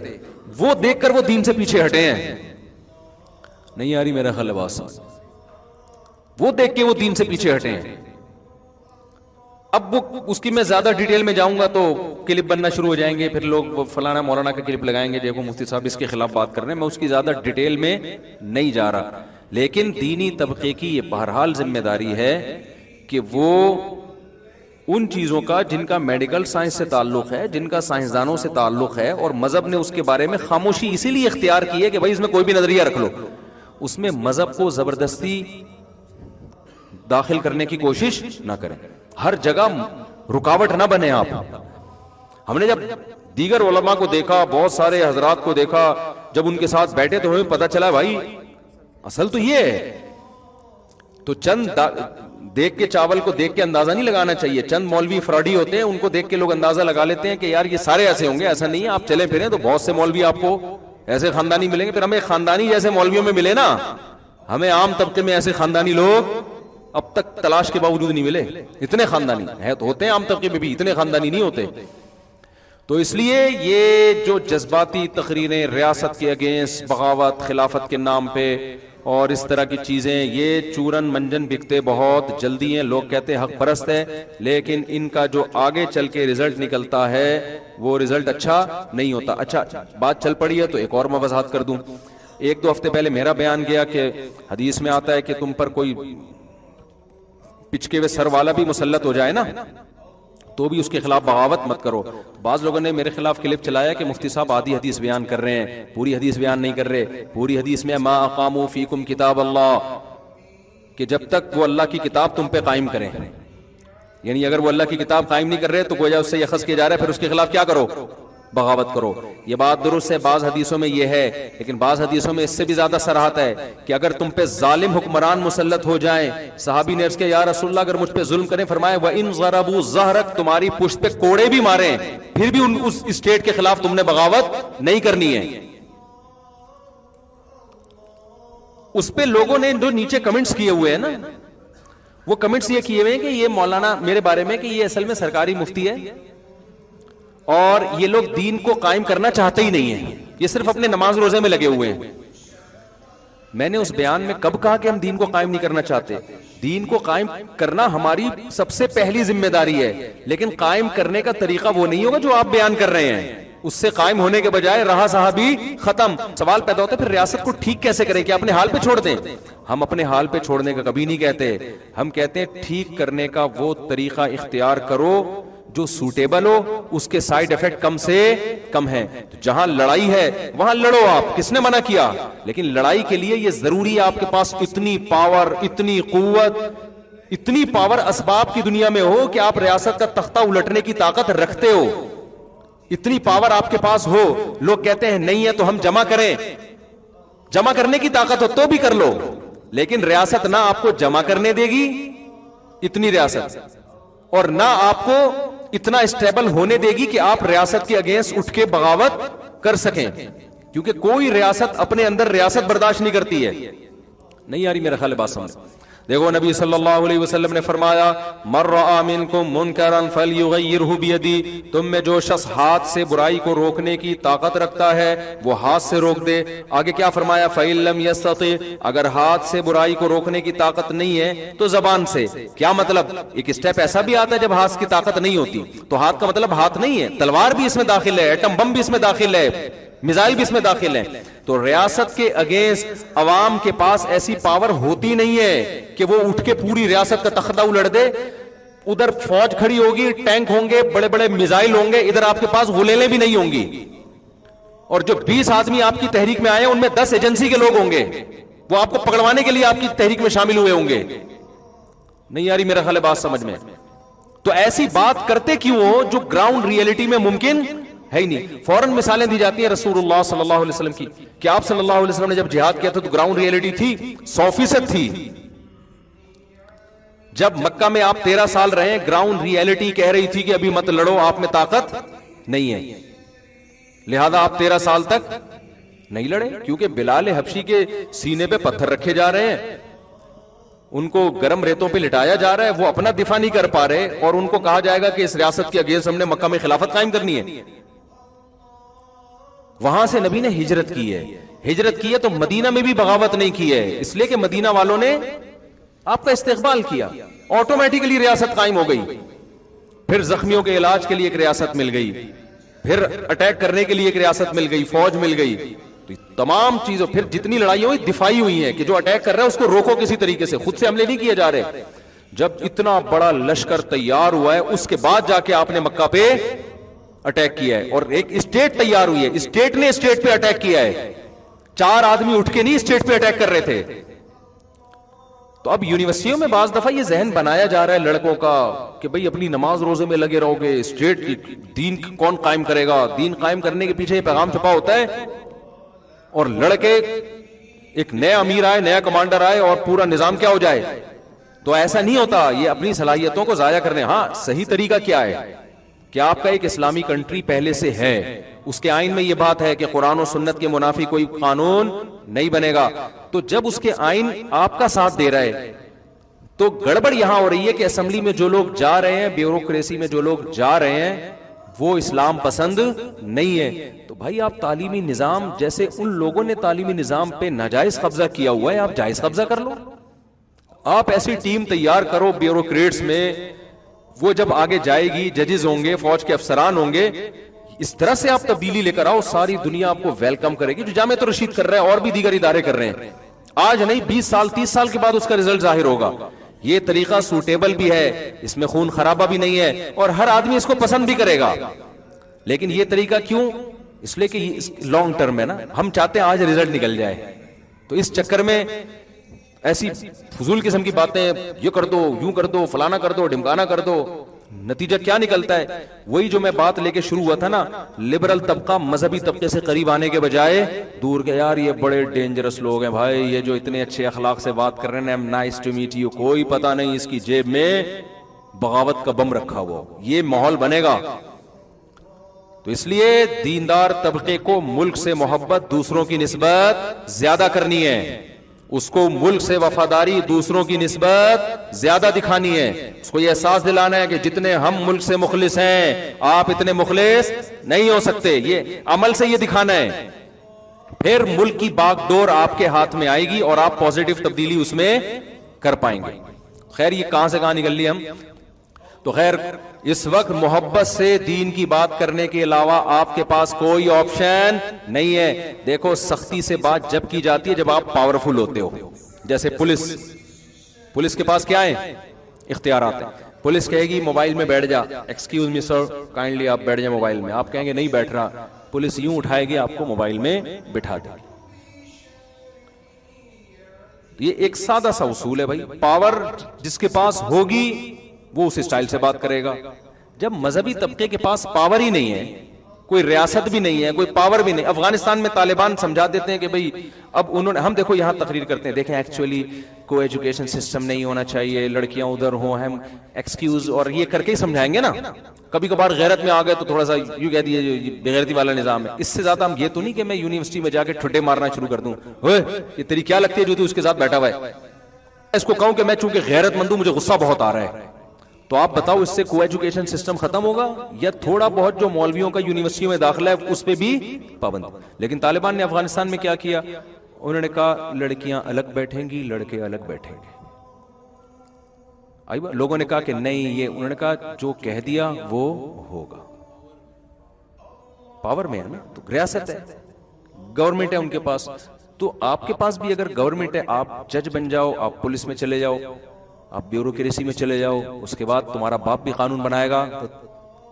وہ دیکھ کر وہ دین سے پیچھے ہٹے ہیں. نہیں آ رہی میرا خیال ہے، وہ دیکھ کے وہ دین سے پیچھے ہٹے ہیں. اب وہ اس کی میں زیادہ ڈیٹیل میں جاؤں گا تو کلپ بننا شروع ہو جائیں گے، پھر لوگ فلانا مولانا کا کلپ لگائیں گے، دیکھو مفتی صاحب اس کے خلاف بات کر رہے ہیں. میں اس کی زیادہ ڈیٹیل میں نہیں جا رہا، لیکن دینی طبقے کی یہ بہرحال ذمہ داری ہے کہ وہ ان چیزوں کا جن کا میڈیکل سائنس سے تعلق ہے، جن کا سائنسدانوں سے تعلق ہے، اور مذہب نے اس کے بارے میں خاموشی اسی لیے اختیار کی ہے کہ بھائی اس میں کوئی بھی نظریہ رکھ لو، اس میں مذہب کو زبردستی داخل کرنے کی کوشش نہ کریں، ہر جگہ رکاوٹ نہ بنے آپ. ہم نے جب دیگر علماء کو دیکھا، بہت سارے حضرات کو دیکھا، جب ان کے ساتھ بیٹھے تو ہمیں پتا چلا بھائی اصل تو یہ ہے. تو چند دیکھ کے چاول کو دیکھ کے اندازہ نہیں لگانا چاہیے. چند مولوی فراڈی ہوتے ہیں، ان کو دیکھ کے لوگ اندازہ لگا لیتے ہیں کہ یار یہ سارے ایسے ہوں گے. ایسا نہیں ہے، آپ چلیں پھریں تو بہت سے مولوی آپ کو ایسے خاندانی ملیں گے. پھر ہمیں خاندانی جیسے مولویوں میں ملے نا، ہمیں عام طبقے میں ایسے خاندانی لوگ اب تک تلاش کے باوجود نہیں ملے. اتنے خاندانی ہے تو ہوتے ہیں عام طبقے میں بھی، اتنے خاندانی نہیں ہوتے. تو اس لیے یہ جو جذباتی تقریریں ریاست کے اگینسٹ، بغاوت، خلافت کے نام پہ، اور اس طرح کی چیزیں، یہ چورن منجن بکتے بہت جلدی ہیں. لوگ کہتے ہیں حق پرست ہے، لیکن ان کا جو آگے چل کے رزلٹ نکلتا ہے وہ رزلٹ اچھا نہیں ہوتا. اچھا بات چل پڑی ہے تو ایک اور میں وضاحت کر دوں. 1-2 ہفتے پہلے میرا بیان گیا کہ حدیث میں آتا ہے کہ تم پر کوئی پچکے ہوئے سر والا بھی مسلط ہو جائے نا تو بھی اس کے خلاف بغاوت مت کرو. بعض لوگوں نے میرے خلاف کلپ چلایا کہ مفتی صاحب آدھی حدیث بیان کر رہے ہیں، پوری حدیث بیان نہیں کر رہے. پوری حدیث میں ما اقاموا فیکم کتاب اللہ، کہ جب تک وہ اللہ کی کتاب تم پہ قائم کریں، یعنی اگر وہ اللہ کی کتاب قائم نہیں کر رہے تو گویا اس سے یہ اخذ کیا جا رہا ہے پھر اس کے خلاف کیا کرو؟ بغاوت کرو. یہ بات درست ہے، بعض حدیثوں میں یہ ہے، لیکن بعض حدیثوں میں اس سے بھی زیادہ صراحت ہے کہ اگر تم پہ ظالم حکمران مسلط ہو جائیں. صحابی نے عرض کیا یا رسول اللہ اگر مجھ پہ ظلم کریں، فرمایا وَإِن ضَرَبُوا ظَهْرَكَ، تمہاری پشت پہ کوڑے بھی ماریں پھر بھی اس اسٹیٹ کے خلاف تم نے بغاوت نہیں کرنی ہے. اس پہ لوگوں نے جو نیچے کمنٹس کیے ہوئے ہیں نا، وہ کمنٹس یہ کیے ہوئے ہیں کہ یہ مولانا میرے بارے میں کہ یہ اصل میں سرکاری مفتی ہے اور یہ لوگ دین کو قائم کرنا چاہتے ہی نہیں ہیں، یہ صرف اپنے نماز روزے میں لگے ہوئے ہیں. میں نے اس بیان میں کب کہا کہ ہم دین کو قائم نہیں کرنا چاہتے؟ دین کو قائم کرنا ہماری سب سے پہلی ذمہ داری ہے، لیکن قائم کرنے کا طریقہ وہ نہیں ہوگا جو آپ بیان کر رہے ہیں. اس سے قائم ہونے کے بجائے رہا صحابی ختم. سوال پیدا ہوتا ہے پھر ریاست کو ٹھیک کیسے کریں کہ اپنے حال پہ چھوڑ دیں؟ ہم اپنے حال پہ چھوڑنے کا کبھی نہیں کہتے، ہم کہتے ہیں ٹھیک کرنے کا وہ طریقہ اختیار کرو جو سوٹیبل ہو، اس کے سائیڈ ایفیکٹ کم سے کم ہے. جہاں لڑائی ہے وہاں لڑو، آپ کس نے منع کیا؟ لیکن لڑائی کے لیے یہ ضروری ہے آپ کے پاس اتنی پاور، اتنی قوت، اتنی پاور اسباب کی دنیا میں ہو کہ آپ ریاست کا تختہ الٹنے کی طاقت رکھتے ہو. اتنی پاور آپ کے پاس ہو. لوگ کہتے ہیں نہیں ہے تو ہم جمع کریں، جمع کرنے کی طاقت ہو تو بھی کر لو، لیکن ریاست نہ آپ کو جمع کرنے دے گی اتنی ریاست، اور نہ آپ کو اتنا اسٹیبل ہونے دے گی کہ آپ ریاست کے اگینسٹ اٹھ کے بغاوت کر سکیں، کیونکہ کوئی ریاست اپنے اندر ریاست برداشت نہیں کرتی ہے. نہیں آ رہی میرا خیال ہے بات سمجھ؟ دیکھو نبی صلی اللہ علیہ وسلم نے فرمایا من رأى منکم منکرا فلیغیرہ بیدی، تم میں جو شخص ہاتھ سے برائی کو روکنے کی طاقت رکھتا ہے وہ ہاتھ سے روک دے. آگے کیا فرمایا؟ فإن لم یستطع، اگر ہاتھ سے برائی کو روکنے کی طاقت نہیں ہے تو زبان سے. کیا مطلب؟ ایک اسٹیپ ایسا بھی آتا ہے جب ہاتھ کی طاقت نہیں ہوتی تو ہاتھ کا مطلب ہاتھ نہیں ہے، تلوار بھی اس میں داخل ہے، ایٹم بم بھی اس میں داخل ہے، میزائل بھی اس میں داخل ہیں. تو ریاست کے اگینسٹ عوام کے پاس ایسی پاور ہوتی نہیں ہے کہ وہ اٹھ کے پوری ریاست کا تختہ الٹ دے. ادھر فوج کھڑی ہوگی، ٹینک ہوں گے، بڑے بڑے میزائل ہوں گے، ادھر آپ کے پاس غلیلیں بھی نہیں ہوں گی. اور جو 20 آدمی آپ کی تحریک میں آئے ہیں ان میں 10 ایجنسی کے لوگ ہوں گے، وہ آپ کو پکڑوانے کے لیے آپ کی تحریک میں شامل ہوئے ہوں گے. نہیں آ رہی میرا خیال ہے بات سمجھ میں؟ تو ایسی بات کرتے کیوں ہو جو گراؤنڈ ریئلٹی میں ممکن ہے ہی نہیں. فوراً مثالیں دی جاتی ہیں رسول اللہ صلی اللہ علیہ وسلم کی کہ آپ صلی اللہ علیہ وسلم نے جب جہاد کیا تھا تو گراؤنڈ ریئلٹی تھی 100% تھی. جب مکہ میں آپ 13 سال رہے، گراؤنڈ ریئلٹی کہہ رہی تھی کہ ابھی مت لڑو، آپ میں طاقت نہیں ہے، لہذا آپ 13 سال تک نہیں لڑے. کیونکہ بلال حبشی کے سینے پہ پتھر رکھے جا رہے ہیں، ان کو گرم ریتوں پہ لٹایا جا رہا ہے، وہ اپنا دفاع نہیں کر پا رہے، اور ان کو کہا جائے گا کہ اس ریاست کے اگینسٹ ہم نے مکہ میں خلافت قائم کرنی ہے. وہاں سے نبی نے ہجرت کی ہے. ہجرت کی ہے تو مدینہ میں بھی بغاوت نہیں کی ہے، اس لیے کہ مدینہ والوں نے آپ کا استقبال کیا، آٹومیٹکلی ریاست قائم ہو گئی. پھر زخمیوں کے علاج کے لیے ایک ریاست مل گئی، پھر اٹیک کرنے کے لیے ایک ریاست مل گئی، فوج مل گئی. تو تمام چیزوں پھر جتنی لڑائی ہوئی دفاعی ہوئی ہیں کہ جو اٹیک کر رہا ہے اس کو روکو کسی طریقے سے، خود سے حملے نہیں کیے جا رہے. جب اتنا بڑا لشکر تیار ہوا ہے اس کے بعد جا کے آپ نے مکہ پہ اٹیک کیا ہے، اور ایک اسٹیٹ تیار ہوئی ہے، اسٹیٹ نے اسٹیٹ پہ اٹیک کیا ہے. 4 آدمی اٹھ کے نہیں اسٹیٹ پہ اٹیک کر رہے تھے. تو اب یونیورسٹیوں میں بعض دفعہ یہ ذہن بنایا جا رہا ہے لڑکوں کا کہ بھئی اپنی نماز روزے میں لگے رہو گے، اسٹیٹ دین کون قائم کرے گا؟ دین قائم کرنے کے پیچھے یہ پیغام چھپا ہوتا ہے، اور لڑکے ایک نیا امیر آئے، نیا کمانڈر آئے اور پورا نظام کیا ہو جائے. تو ایسا نہیں ہوتا، یہ اپنی صلاحیتوں کو ضائع کرنے. ہاں صحیح طریقہ کیا ہے کہ آپ کا ایک اسلامی کنٹری پہلے سے ہے، اس کے آئین میں یہ بات ہے کہ قرآن و سنت کے منافی کوئی قانون نہیں بنے گا. تو جب اس کے آئین آپ کا ساتھ دے رہا ہے تو گڑبڑ یہاں ہو رہی ہے کہ اسمبلی میں جو لوگ جا رہے ہیں، بیوروکریسی میں جو لوگ جا رہے ہیں وہ اسلام پسند نہیں ہے. تو بھائی آپ تعلیمی نظام جیسے ان لوگوں نے تعلیمی نظام پہ ناجائز قبضہ کیا ہوا ہے، آپ جائز قبضہ کر لو. آپ ایسی ٹیم تیار کرو بیوروکریٹس میں، وہ جب آگے جائے گی ججز ہوں گے، فوج کے افسران ہوں گے، اس طرح سے آپ تبدیلی لے کر آؤ، ساری دنیا آپ کو ویلکم کرے گی. جو جامعۃ الرشید کر رہا ہے اور بھی دیگر ادارے کر رہے ہیں، آج نہیں 20 سال 30 سال کے بعد اس کا رزلٹ ظاہر ہوگا. یہ طریقہ سوٹیبل بھی ہے، اس میں خون خرابہ بھی نہیں ہے، اور ہر آدمی اس کو پسند بھی کرے گا. لیکن یہ طریقہ کیوں؟ اس لیے کہ لانگ ٹرم ہے نا، ہم چاہتے ہیں آج رزلٹ نکل جائے. تو اس چکر میں ایسی فضول قسم کی باتیں، یہ کر دو، یوں کر دو، فلانا کر دو، ڈھمکانا کر دو، نتیجہ کیا نکلتا ہے؟ وہی جو میں بات لے کے شروع ہوا تھا نا، لبرل طبقہ مذہبی طبقے سے قریب آنے کے بجائے دور کے، یار یہ بڑے ڈینجرس لوگ ہیں بھائی، یہ جو اتنے اچھے اخلاق سے بات کر رہے ہیں، نائس ٹو میٹ یو، کوئی پتہ نہیں اس کی جیب میں بغاوت کا بم رکھا ہوا، یہ ماحول بنے گا. تو اس لیے دیندار طبقے کو ملک سے محبت دوسروں کی نسبت زیادہ کرنی ہے، اس کو ملک سے وفاداری دوسروں کی نسبت زیادہ دکھانی ہے، اس کو یہ احساس دلانا ہے کہ جتنے ہم ملک سے مخلص ہیں آپ اتنے مخلص نہیں ہو سکتے. یہ عمل سے یہ دکھانا ہے، پھر ملک کی باغ ڈور آپ کے ہاتھ میں آئے گی اور آپ پازیٹیو تبدیلی اس میں کر پائیں گے. خیر یہ کہاں سے کہاں نکل لی ہم. تو خیر اس وقت محبت سے دین کی بات کرنے کے علاوہ آپ کے پاس کوئی آپشن نہیں ہے. دیکھو سختی سے بات جب کی جاتی ہے جب آپ پاورفل ہوتے ہو. جیسے پولیس کے پاس کیا ہے؟ اختیارات ہیں. پولیس کہے گی موبائل میں بیٹھ جا، ایکسکیوز می سر کائنڈلی آپ بیٹھ جائیں موبائل میں، آپ کہیں گے نہیں بیٹھ رہا، پولیس یوں اٹھائے گی آپ کو موبائل میں بٹھا دے گی. یہ ایک سادہ سا اصول ہے بھائی، پاور جس کے پاس ہوگی وہ اس اسٹائل سے بات کرے گا. جب مذہبی طبقے کے پاس پاور ہی نہیں ہے، کوئی ریاست بھی نہیں ہے، کوئی پاور بھی نہیں. افغانستان میں طالبان سمجھا دیتے ہیں کہ بھئی اب انہوں نے، ہم دیکھو یہاں تقریر کرتے ہیں، دیکھیں ایکچولی کو ایجوکیشن سسٹم نہیں ہونا چاہیے، لڑکیاں ادھر ہوں، ہم ایکسکیوز، اور یہ کر کے ہی سمجھائیں گے نا. کبھی کبھار غیرت میں آ گئے تو تھوڑا سا یوں کہہ دیے بغیرتی والا نظام ہے. اس سے زیادہ ہم یہ تو نہیں کہ میں یونیورسٹی میں جا کے ٹھٹے مارنا شروع کر دوں، اوے یہ تیری کیا لگتی ہے جو تو اس کے ساتھ بیٹھا ہوا ہے. اس کو کہوں کہ میں چونکہ غیرت مند ہوں مجھے غصہ بہت آ رہا ہے. تو آپ بتاؤ اس سے کو ایجوکیشن سسٹم ختم ہوگا یا تھوڑا بہت جو مولویوں کا یونیورسٹی میں داخلہ ہے اس پہ بھی پابند؟ لیکن طالبان نے افغانستان میں کیا کیا؟ انہوں نے کہا لڑکیاں الگ بیٹھیں گی، لڑکے الگ بیٹھیں گے. لوگوں نے کہا کہ نہیں، یہ انہوں نے کہا جو کہہ دیا وہ ہوگا. پاور میں ہے نا، تو ریاست ہے، گورنمنٹ ہے ان کے پاس. تو آپ کے پاس بھی اگر گورنمنٹ ہے، آپ جج بن جاؤ، آپ پولیس میں چلے جاؤ، آپ بیوروکریسی میں چلے جاؤ، اس کے بعد تمہارا باپ بھی قانون بنائے گا تو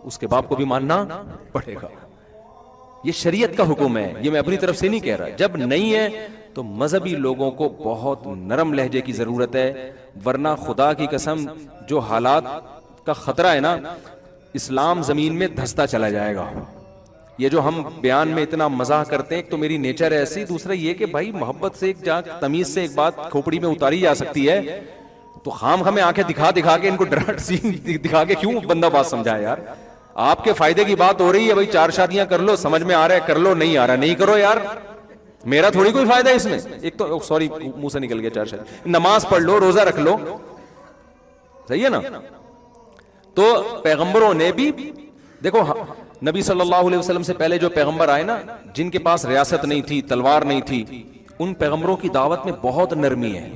اس کے باپ کو بھی ماننا پڑے گا. یہ شریعت کا حکم ہے، یہ میں اپنی طرف سے نہیں کہہ رہا. جب نہیں ہے تو مذہبی لوگوں کو بہت نرم لہجے کی ضرورت ہے، ورنہ خدا کی قسم جو حالات کا خطرہ ہے نا، اسلام زمین میں دھستا چلا جائے گا. یہ جو ہم بیان میں اتنا مزاح کرتے ہیں، ایک تو میری نیچر ایسی، دوسرا یہ کہ بھائی محبت سے ایک جہاں تمیز سے ایک بات کھوپڑی میں اتاری جا سکتی ہے، تو خام ہمیں آنکھیں دکھا کے ان کو ڈرٹ سین دکھا کے کیوں بندہ بات سمجھائے یار. آپ کے فائدے کی بات ہو رہی ہے بھائی، 4 شادیاں کر لو، سمجھ میں آ رہا ہے کر لو، نہیں آ رہا نہیں کرو یار، میرا تھوڑی کوئی فائدہ ہے اس میں. ایک تو سوری منہ سے نکل گیا 4 شادی، نماز پڑھ لو، روزہ رکھ لو، صحیح ہے نا. تو پیغمبروں نے بھی دیکھو، نبی صلی اللہ علیہ وسلم سے پہلے جو پیغمبر آئے نا، جن کے پاس ریاست نہیں تھی، تلوار نہیں تھی، ان پیغمبروں کی دعوت میں بہت نرمی ہے،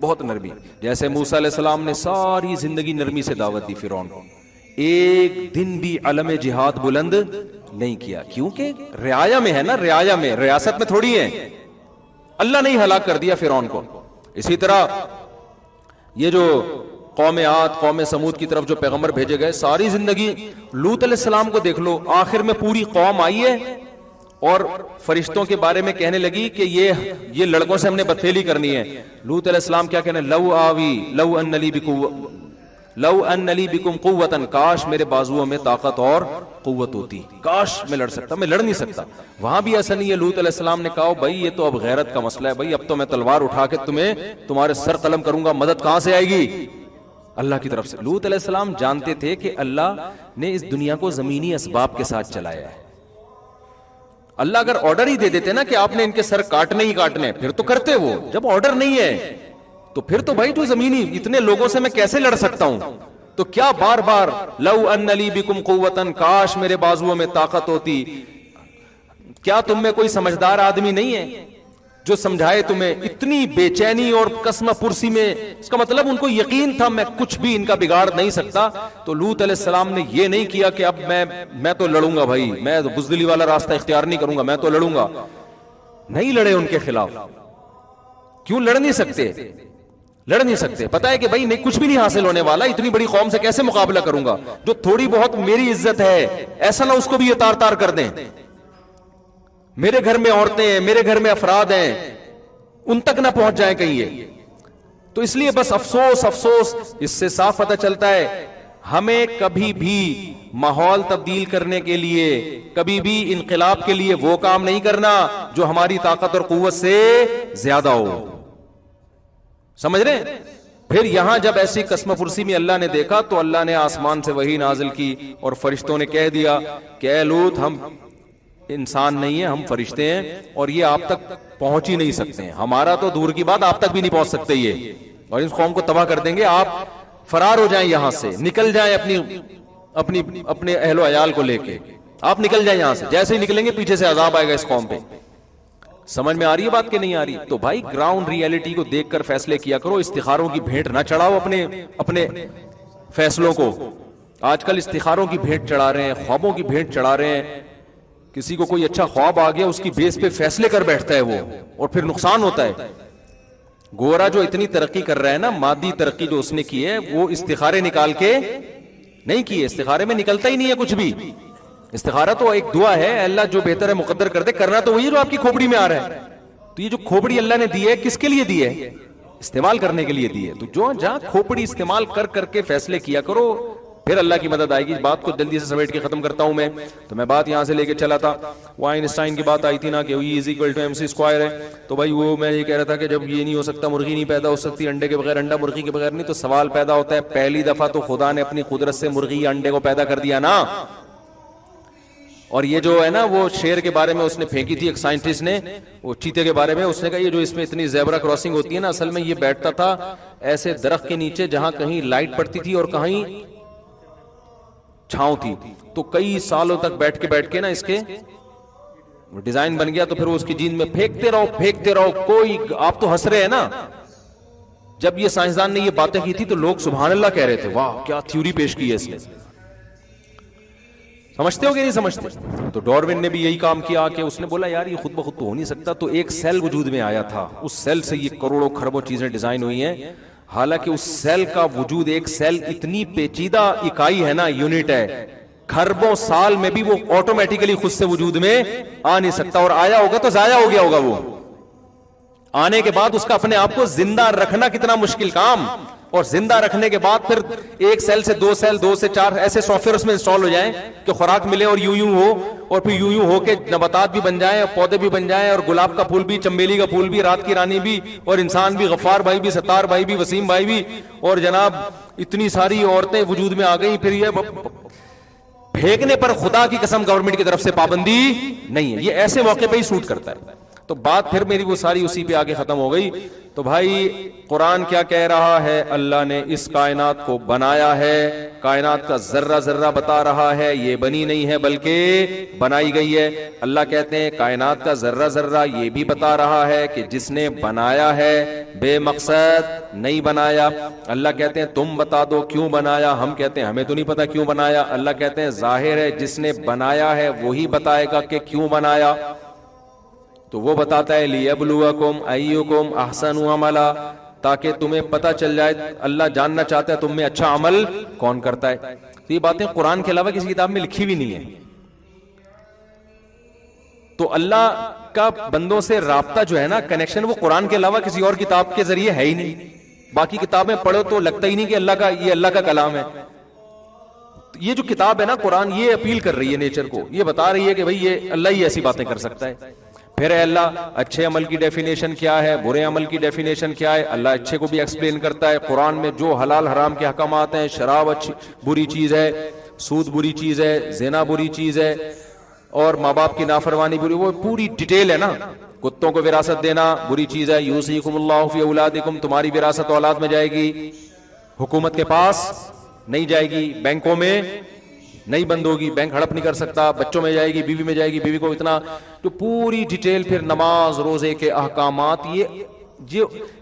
بہت نرمی. جیسے موسیٰ علیہ السلام نے ساری زندگی نرمی سے دعوت دی فرعون کو، ایک دن بھی علم جہاد بلند نہیں کیا، کیونکہ رعایا میں ہے نا، رعایا میں، ریاست میں تھوڑی ہے. اللہ نے ہی ہلاک کر دیا فرعون کو. اسی طرح یہ جو قوم عاد، قوم سمود کی طرف جو پیغمبر بھیجے گئے، ساری زندگی لوط علیہ السلام کو دیکھ لو، آخر میں پوری قوم آئی ہے اور فرشتوں کے بارے میں کہنے لگی کہ یہ لڑکوں سے ہم نے بدفعلی کرنی ہے. لوط علیہ السلام کیا کہنے، لو ان لی بکم قوتا، کاش میرے بازوؤں میں طاقت اور قوت ہوتی، کاش میں لڑ سکتا، میں لڑ نہیں سکتا. وہاں بھی ایسا نہیں ہے. لوط علیہ السلام نے کہا بھائی یہ تو اب غیرت کا مسئلہ ہے بھائی، اب تو میں تلوار اٹھا کے تمہارے سر قلم کروں گا، مدد کہاں سے آئے گی؟ اللہ کی طرف سے. لوط علیہ السلام جانتے تھے کہ اللہ نے اس دنیا کو زمینی اسباب کے ساتھ چلایا ہے. اللہ اگر آرڈر ہی دے دیتے نا کہ آپ نے ان کے سر کاٹنے ہی کاٹنے، پھر تو کرتے. وہ جب آرڈر نہیں ہے تو پھر تو بھائی جو زمینی اتنے لوگوں سے میں کیسے لڑ سکتا ہوں؟ تو کیا بار بار لو ان لی بکم قوتا، کاش میرے بازوؤں میں طاقت ہوتی. کیا تم میں کوئی سمجھدار آدمی نہیں ہے جو سمجھائے تمہیں؟ اتنی بے چینی اور قسم پرسی میں، اس کا مطلب ان کو یقین تھا میں کچھ بھی ان کا بگاڑ نہیں سکتا. تو لوط علیہ السلام نے یہ نہیں کیا کہ اب میں تو لڑوں گا بھائی، میں بزدلی والا راستہ اختیار نہیں کروں گا، میں تو لڑوں گا. نہیں لڑے ان کے خلاف. کیوں لڑ نہیں سکتے؟ لڑ نہیں سکتے. پتا ہے کہ بھائی نہیں، کچھ بھی نہیں حاصل ہونے والا، اتنی بڑی قوم سے کیسے مقابلہ کروں گا؟ جو تھوڑی بہت میری عزت ہے ایسا نہ اس کو بھی یہ تار تار کر دیں. میرے گھر میں عورتیں ہیں، میرے گھر میں افراد ہیں، ان تک نہ پہنچ جائیں کہیں یہ. تو اس لیے بس افسوس افسوس. اس سے صاف پتہ چلتا ہے ہمیں کبھی بھی ماحول تبدیل کرنے کے لیے، کبھی بھی انقلاب کے لیے وہ کام نہیں کرنا جو ہماری طاقت اور قوت سے زیادہ ہو. سمجھ رہے ہیں؟ پھر یہاں جب ایسی قسم پرسی میں اللہ نے دیکھا تو اللہ نے آسمان سے وحی نازل کی اور فرشتوں نے کہہ دیا کہ اے لوط ہم انسان نہیں ہیں، ہم فرشتے ہیں اور یہ آپ تک پہنچ ہی نہیں سکتے ہیں. ہمارا تو دور کی بات، آپ تک بھی نہیں پہنچ سکتے یہ، اور اس قوم کو تباہ کر دیں گے. آپ فرار ہو جائیں یہاں سے، نکل جائیں اپنے اہل و عیال کو لے کے، آپ نکل جائیں یہاں سے. جیسے ہی نکلیں گے پیچھے سے عذاب آئے گا اس قوم پہ. سمجھ میں آ رہی ہے بات کہ نہیں آ رہی؟ تو بھائی گراؤنڈ ریئلٹی کو دیکھ کر فیصلے کیا کرو. استخاروں کی بھیٹ نہ چڑھاؤ اپنے فیصلوں کو. آج کل استخاروں کی بھیٹ چڑھا رہے ہیں، خوابوں کی بھیٹ چڑھا رہے ہیں. کسی کو کوئی اچھا خواب آ گیا، اس کی بیس پہ فیصلے کر بیٹھتا ہے وہ، اور پھر نقصان ہوتا ہے. گورا جو اتنی ترقی کر رہا ہے نا، مادی ترقی جو اس نے کی ہے، وہ استخارے نکال کے نہیں کی ہے. استخارے میں نکلتا ہی نہیں ہے کچھ بھی. استخارہ تو ایک دعا ہے، اللہ جو بہتر ہے مقدر کر دے. کرنا تو وہی ہے جو آپ کی کھوپڑی میں آ رہا ہے. تو یہ جو کھوپڑی اللہ نے دی ہے کس کے لیے دی ہے؟ استعمال کرنے کے لیے دی ہے. تو جو جہاں کھوپڑی استعمال کر کر کے فیصلے کیا کرو، پھر اللہ کی مدد آئے گی. بات کو جلدی سے سمیٹ کے ختم کرتا ہوں میں. تو میں بات یہاں سے لے کے چلا تھا، وہ آئنسٹائن کی بات آئی تھی نا کہ E = mc² ہے. تو بھائی وہ میں یہ کہہ رہا تھا کہ جب یہ نہیں ہو سکتا، مرغی نہیں پیدا ہو سکتی انڈے کے بغیر، انڈا مرغی کے بغیر نہیں، تو سوال پیدا ہوتا ہے پہلی دفعہ تو خدا نے اپنی قدرت سے مرغی یا انڈے کو پیدا کر دیا نا. اور یہ جو ہے نا وہ شیر کے بارے میں اس نے پھینکی تھی ایک سائنٹسٹ نے، وہ چیتے کے بارے میں. اس نے کہا یہ جو اس میں اتنی زیبرا کراسنگ ہوتی ہے نا، اصل میں یہ بیٹھتا تھا ایسے درخت کے نیچے جہاں کہیں لائٹ پڑتی تھی اور کہیں چھاؤں تھی. تو کئی سالوں تک بیٹھ کے نا اس کے ڈیزائن بن گیا. تو پھر وہ اس کی جیند میں پھینکتے رہو. کوئی آپ تو ہنس رہے ہیں نا. جب یہ سائنسدان نے یہ باتیں کی تھی تو لوگ سبحان اللہ کہہ رہے تھے، واہ کیا تھیوری پیش کی ہے اس نے. سمجھتے ہو کہ نہیں سمجھتے؟ تو ڈاروین نے بھی یہی کام کیا کہ اس نے بولا یار یہ خود بخود تو ہو نہیں سکتا. تو ایک سیل وجود میں آیا تھا، اس سیل سے یہ کروڑوں خربوں چیزیں ڈیزائن ہوئی ہیں. حالانکہ اس سیل کا وجود، ایک سیل اتنی پیچیدہ اکائی ہے نا، یونٹ ہے، خربوں سال میں بھی وہ آٹومیٹیکلی خود سے وجود میں آ نہیں سکتا. اور آیا ہوگا تو ضائع ہو گیا ہوگا. وہ آنے کے بعد اس کا اپنے آپ کو زندہ رکھنا کتنا مشکل کام. اور زندہ رکھنے کے بعد پھر ایک سیل سے 2 سیل، 2 سے 4 ایسے سافٹ ویئر اس میں انسٹال ہو جائیں کہ خوراک ملے اور یوں ہو، اور پھر یوں ہو کے نباتات بھی بن جائیں اور پودے بھی بن جائیں اور گلاب کا پھول بھی، چمیلی کا پھول بھی، رات کی رانی بھی، اور انسان بھی، غفار بھائی بھی، ستار بھائی بھی، وسیم بھائی بھی، اور جناب اتنی ساری عورتیں وجود میں آ گئی. پھر یہ پھینکنے پر خدا کی قسم گورنمنٹ کی طرف سے پابندی نہیں ہے. یہ ایسے موقع پہ ہی سوٹ کرتا ہے. تو بات پھر میری وہ ساری اسی پہ آگے ختم ہو گئی. تو بھائی قرآن کیا کہہ رہا ہے؟ اللہ نے اس کائنات کو بنایا ہے، کائنات کا ذرہ ذرہ بتا رہا ہے، یہ بنی نہیں ہے بلکہ بنائی گئی ہے. اللہ کہتے ہیں کائنات کا ذرہ ذرہ یہ بھی بتا رہا ہے کہ جس نے بنایا ہے بے مقصد نہیں بنایا. اللہ کہتے ہیں تم بتا دو کیوں بنایا. ہم کہتے ہیں ہمیں تو نہیں پتا کیوں بنایا. اللہ کہتے ہیں ظاہر ہے جس نے بنایا ہے وہی بتائے گا کہ کیوں بنایا. تو وہ بتاتا ہے لیبلوکم ایکم احسن عملا، تاکہ تمہیں پتہ چل جائے. اللہ جاننا چاہتا ہے تم میں اچھا عمل کون کرتا ہے. تو یہ باتیں قرآن کے علاوہ کسی کتاب میں لکھی بھی نہیں ہے. تو اللہ کا بندوں سے رابطہ جو ہے نا، کنیکشن، وہ قرآن کے علاوہ کسی اور کتاب کے ذریعے ہے ہی نہیں. باقی کتابیں پڑھو تو لگتا ہی نہیں کہ اللہ کا کلام ہے. یہ جو کتاب ہے نا قرآن، یہ اپیل کر رہی ہے نیچر کو، یہ بتا رہی ہے کہ بھئی یہ اللہ ہی ایسی باتیں کر سکتا ہے. پھر اے اللہ اچھے عمل کی ڈیفینیشن کیا ہے، برے عمل کی ڈیفینیشن کیا ہے. اللہ اچھے کو بھی ایکسپلین کرتا ہے. قرآن میں جو حلال حرام کے احکامات ہیں، شراب بری چیز ہے، سود بری چیز ہے، زنا بری چیز ہے، اور ماں باپ کی نافرمانی بری، وہ پوری ڈیٹیل ہے نا. کتوں کو وراثت دینا بری چیز ہے. یوصیکم اللہ فی اولادکم، تمہاری وراثت اولاد میں جائے گی، حکومت کے پاس نہیں جائے گی، بینکوں میں نہیں بند ہوگی, بینک ہڑپ نہیں کر سکتا, بچوں میں جائے گی, بیوی میں جائے گی, بیوی کو اتنا, تو پوری ڈیٹیل, پھر نماز روزے کے احکامات.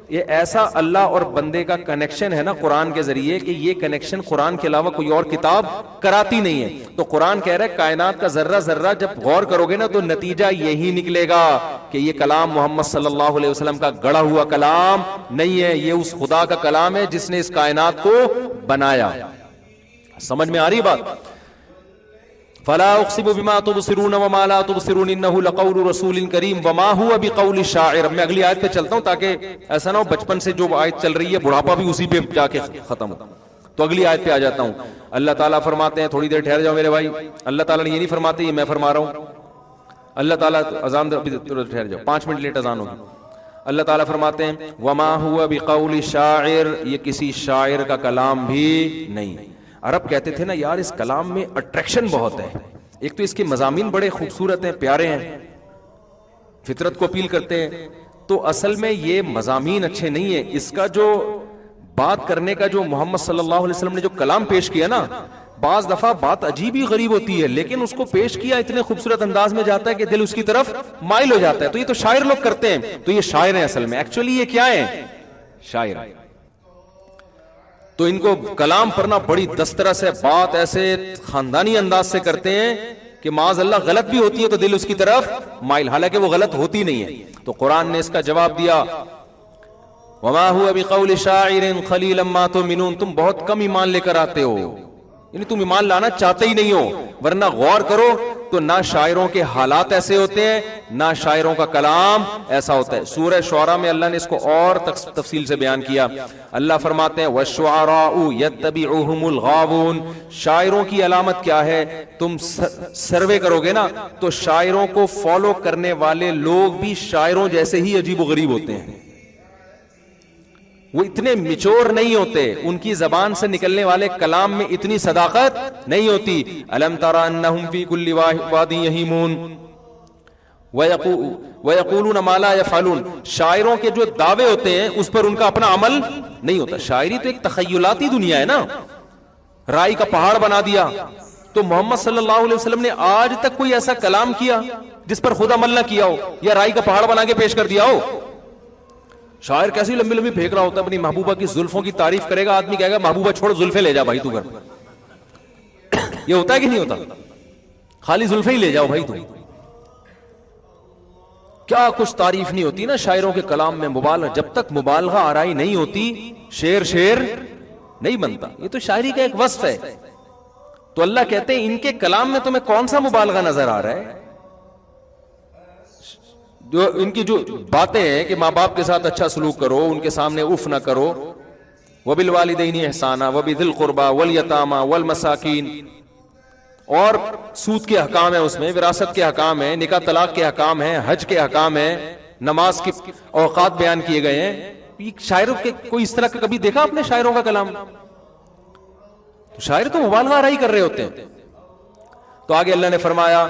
یہ ایسا اللہ اور بندے کا کنیکشن ہے نا قرآن کے ذریعے کہ یہ کنیکشن قرآن کے علاوہ کوئی اور کتاب کراتی نہیں ہے. تو قرآن کہہ رہا ہے کائنات کا ذرہ ذرہ جب غور کرو گے نا تو نتیجہ یہی نکلے گا کہ یہ کلام محمد صلی اللہ علیہ وسلم کا گڑھا ہوا کلام نہیں ہے, یہ اس خدا کا کلام ہے جس نے اس کائنات کو بنایا. سمجھ میں آ رہی بات؟ فلا اقسم بما تبصرون وما لا تبصرون انه لقول رسول کریم وما هو بقول شاعر. میں اگلی آیت پہ چلتا ہوں تاکہ ایسا نہ ہو بچپن سے جو آیت چل رہی ہے بڑھاپا بھی اسی پہ جا کے ختم ہو. تو اگلی آیت پہ آ جاتا ہوں. اللہ تعالیٰ فرماتے ہیں, تھوڑی دیر ٹھہر جاؤ میرے بھائی, اللہ تعالیٰ نے یہ نہیں فرماتے, یہ میں فرما رہا ہوں. اللہ تعالیٰ اذان ٹھہر جاؤ, 5 منٹ لیٹ اذان ہوگی. اللہ تعالیٰ فرماتے ہیں وما هو بقول شاعر, یہ کسی شاعر کا کلام بھی نہیں. عرب کہتے تھے نا یار اس کلام میں اٹریکشن بہت ہے. ایک تو اس کے مضامین بڑے خوبصورت ہیں, پیارے ہیں, فطرت کو اپیل کرتے ہیں. تو اصل میں یہ مضامین اچھے نہیں ہیں. اس کا جو بات کرنے کا جو محمد صلی اللہ علیہ وسلم نے جو کلام پیش کیا نا, بعض دفعہ بات عجیب ہی غریب ہوتی ہے, لیکن اس کو پیش کیا اتنے خوبصورت انداز میں جاتا ہے کہ دل اس کی طرف مائل ہو جاتا ہے. تو یہ تو شاعر لوگ کرتے ہیں, تو یہ شاعر ہیں اصل میں. ایکچولی یہ کیا ہے؟ شاعر. تو ان کو کلام پڑھنا بڑی دسترہ سے, بات ایسے خاندانی انداز سے کرتے ہیں کہ معاذ اللہ غلط بھی ہوتی ہے تو دل اس کی طرف مائل, حالانکہ وہ غلط ہوتی نہیں ہے. تو قرآن نے اس کا جواب دیا وما هو بقول شاعر قليلا ما تؤمنون, تم بہت کم ایمان لے کر آتے ہو, یعنی تم ایمان لانا چاہتے ہی نہیں ہو. ورنہ غور کرو تو نہ شاعروں کے حالات ایسے ہوتے ہیں, نہ شاعروں کا کلام ایسا ہوتا ہے. سورہ شعراء میں اللہ نے اس کو اور تفصیل سے بیان کیا. اللہ فرماتے ہیں وَالشُّعَرَاءُ يَتَّبِعُهُمُ الْغَاوُونَ, شاعروں کی علامت کیا ہے؟ تم سروے کرو گے نا تو شاعروں کو فالو کرنے والے لوگ بھی شاعروں جیسے ہی عجیب و غریب ہوتے ہیں. وہ اتنے میچور نہیں ہوتے, ان کی زبان سے نکلنے والے کلام میں اتنی صداقت نہیں ہوتی. الم تر انہم فی کل واد یہیمون ویقولون ما لا یفعلون, شاعروں کے جو دعوے ہوتے ہیں اس پر ان کا اپنا عمل نہیں ہوتا. شاعری تو ایک تخیلاتی دنیا ہے نا, رائی کا پہاڑ بنا دیا. تو محمد صلی اللہ علیہ وسلم نے آج تک کوئی ایسا کلام کیا جس پر خود عمل نہ کیا ہو, یا رائی کا پہاڑ بنا کے پیش کر دیا ہو. شاعر کیسی لمبی لمبی پھینک رہا ہوتا ہے, اپنی محبوبہ کی زلفوں کی تعریف کرے گا, آدمی کہے گا محبوبہ چھوڑ زلفیں لے جا بھائی تو گھر. یہ ہوتا ہے کہ نہیں ہوتا؟ خالی زلفیں ہی لے جاؤ بھائی تو. کیا کچھ تعریف نہیں ہوتی نا شاعروں کے کلام میں. مبالغہ, جب تک مبالغہ آرائی نہیں ہوتی شعر نہیں بنتا. یہ تو شاعری کا ایک وصف ہے. تو اللہ کہتے ہیں ان کے کلام میں تمہیں کون سا مبالغہ نظر آ رہا ہے؟ جو ان کی جو باتیں ہیں کہ ماں باپ کے ساتھ اچھا سلوک کرو, ان کے سامنے اف نہ کرو, وبالوالدین احسانا وبذی القربى والیتامی والمساکین, اور سود کے حکام ہیں, اس میں وراثت کے حکام ہیں, نکاح طلاق کے حکام ہیں, حج کے حکام ہیں, نماز کے اوقات بیان کیے گئے ہیں. شاعروں کے کوئی اس طرح کا کبھی دیکھا آپ نے شاعروں کا کلام؟ تو شاعر تو مبالغہ آرائی کر رہے ہوتے ہیں. تو آگے اللہ نے فرمایا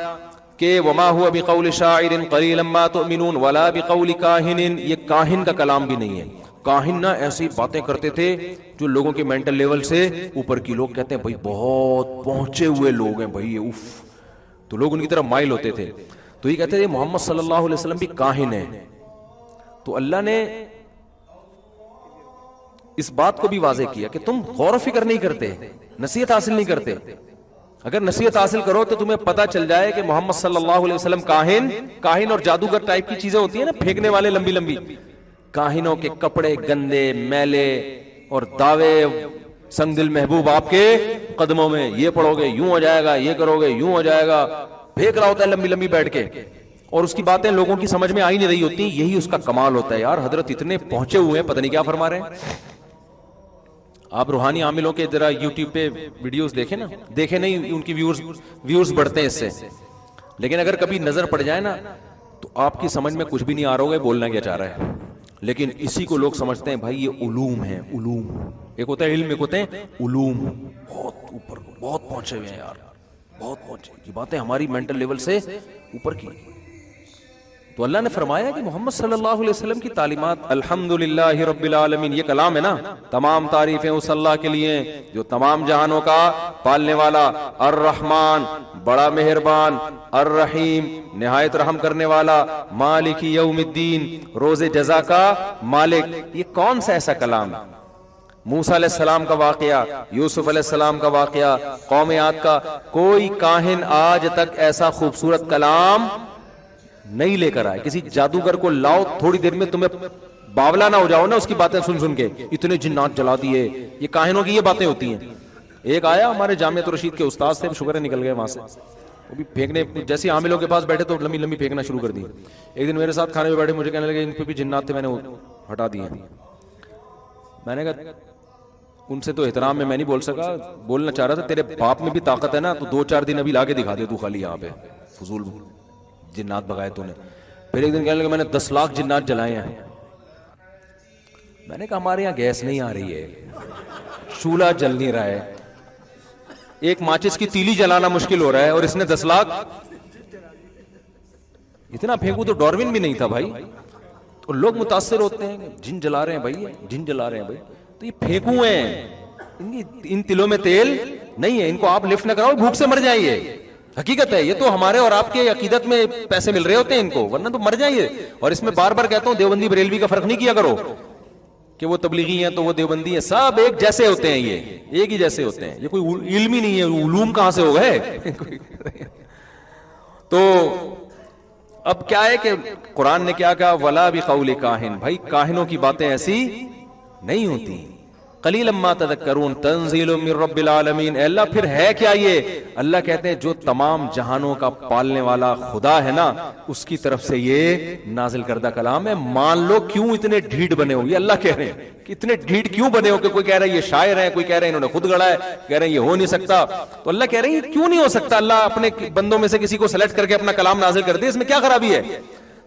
کہ وما هو بقول شاعر قليلا ما تؤمنون ولا بقول كاهن, یہ کاہن کا کلام بھی نہیں ہے. کاہن نہ ایسی باتیں کرتے تھے جو لوگوں کے مینٹل لیول سے اوپر کی. لوگ کہتے ہیں بھائی بہت پہنچے ہوئے لوگ ہیں بھائی, اف, تو لوگ ان کی طرف مائل ہوتے تھے. تو یہ کہتے تھے محمد صلی اللہ علیہ وسلم بھی کاہن ہے. تو اللہ نے اس بات کو بھی واضح کیا کہ تم غور و فکر نہیں کرتے, نصیحت حاصل نہیں کرتے. اگر نصیحت حاصل کرو تو تمہیں پتا چل جائے کہ محمد صلی اللہ علیہ وسلم کاہن اور جادوگر ٹائپ کی چیزیں ہوتی ہیں نا, پھینکنے والے لمبی لمبی. کاہنوں کے کپڑے گندے میلے اور دعوے, سنگ دل محبوب آپ کے قدموں میں, یہ پڑھو گے یوں ہو جائے گا, یہ کرو گے یوں ہو جائے گا, پھینک رہا ہوتا ہے لمبی لمبی بیٹھ کے, اور اس کی باتیں لوگوں کی سمجھ میں آ ہی نہیں رہی ہوتی. یہی اس کا کمال ہوتا ہے. یار حضرت اتنے پہنچے ہوئے ہیں, پتہ نہیں کیا فرما رہے ہیں. آپ روحانی عاملوں کے ذرا یوٹیوب پہ ویڈیوز دیکھیں نا, دیکھیں نہیں ان کی ویورز بڑھتے ہیں اس سے, لیکن اگر کبھی نظر پڑ جائے نا تو آپ کی سمجھ میں کچھ بھی نہیں آ رہا ہوگا بولنا کیا چاہ رہا ہے. لیکن اسی کو لوگ سمجھتے ہیں بھائی یہ علوم ہے. علوم ایک ہوتا ہے علم, ایک ہوتے ہیں علوم. بہت اوپر, بہت پہنچے ہوئے ہیں یار, بہت پہنچے. یہ باتیں ہماری مینٹل لیول سے اوپر کی. تو اللہ نے فرمایا کہ محمد صلی اللہ علیہ وسلم کی تعلیمات الحمدللہ رب العالمین، یہ کلام ہے نا، تمام تعریفیں اس اللہ کے لیے جو تمام جہانوں کا پالنے والا، الرحمن بڑا مہربان، الرحیم نہایت رحم کرنے والا، مالک یوم الدین روز جزا کا مالک۔ یہ کون سا ایسا کلام ہے؟ موسیٰ علیہ السلام کا واقعہ، یوسف علیہ السلام کا واقعہ، قوم عاد کا، کوئی کاہن آج تک ایسا خوبصورت کلام نہیں لے کر آئے۔ کسی جادوگر کو لاؤ، تھوڑی دیر میں تمہیں باولا نہ ہو جاؤ نا اس کی باتیں سن سن کے، اتنے جنات جلا دیے، یہ کاہنوں کی یہ باتیں ہوتی ہیں۔ ایک آیا ہمارے جامعۃ الرشید کے استاد سے، شکر ہے نکل گئے وہاں سے، وہ بھی پھینکنے جیسے عاملوں کے پاس بیٹھے تو لمبی لمبی پھینکنا شروع کر دی۔ ایک دن میرے ساتھ کھانے میں بیٹھے، مجھے کہنے لگے ان پہ بھی جنات تھے، میں نے ہٹا دیے۔ میں نے کہا ان سے تو احترام میں نہیں بول سکا، بولنا چاہ رہا تھا تیرے باپ میں بھی طاقت ہے نا تو 2-4 دن ابھی لا کے دکھا دے تو خالی یہاں پہ فضول جنات بگائے تو نے۔ پھر ایک دن کہنے لگا میں نے 10 لاکھ جنات جلائے ہیں۔ میں نے کہا ہمارے یہاں گیس نہیں آ رہی ہے، چولہا جل نہیں رہا ہے، ایک ماچس کی تیلی جلانا مشکل ہو رہا ہے اور اس نے 10 لاکھ، اتنا پھینکو تو ڈاروین بھی نہیں تھا بھائی۔ تو لوگ متاثر ہوتے ہیں، جن جلا رہے ہیں بھائی، جن جلا رہے ہیں بھائی، تو یہ پھینکو ہیں، ان تلوں میں تیل نہیں ہے، ان کو آپ لفٹ نہ کراؤ بھوک سے مر جائیے۔ حقیقت ہے، یہ تو ہمارے اور آپ کے عقیدت میں پیسے مل رہے ہوتے ہیں ان کو، ورنہ تو مر جائیے۔ اور اس میں بار بار کہتا ہوں دیوبندی بریلوی کا فرق نہیں کیا کرو کہ وہ تبلیغی ہیں تو وہ دیوبندی ہیں، سب ایک جیسے ہوتے ہیں، یہ ایک ہی جیسے ہوتے ہیں، یہ کوئی علم ہی نہیں ہے، علوم کہاں سے ہو گئے۔ تو اب کیا ہے کہ قرآن نے کیا کہا، ولا بقول کاہن، بھائی کاہنوں کی باتیں ایسی نہیں ہوتی۔ قلیلا ما تذکرون تنزیل من رب العالمین، اے اللہ پھر ہے کیا یہ؟ اللہ کہتے ہیں جو تمام جہانوں کا پالنے والا خدا ہے نا، اس کی طرف سے یہ نازل کردہ کلام ہے۔ مان لو کیوں اتنے ڈھیٹ بنے ہو، یہ اللہ کہہ رہے ہیں کہ اتنے ڈھیٹ کیوں بنے ہو، کہ کوئی کہہ رہا ہے یہ شاعر ہے، کوئی کہہ رہا ہے انہوں نے خود گڑھا ہے، کہہ رہے ہیں یہ ہو نہیں سکتا۔ تو اللہ کہہ رہے ہیں یہ کیوں نہیں ہو سکتا؟ اللہ اپنے بندوں میں سے کسی کو سلیکٹ کر کے اپنا کلام نازل کر دے، اس میں کیا خرابی ہے؟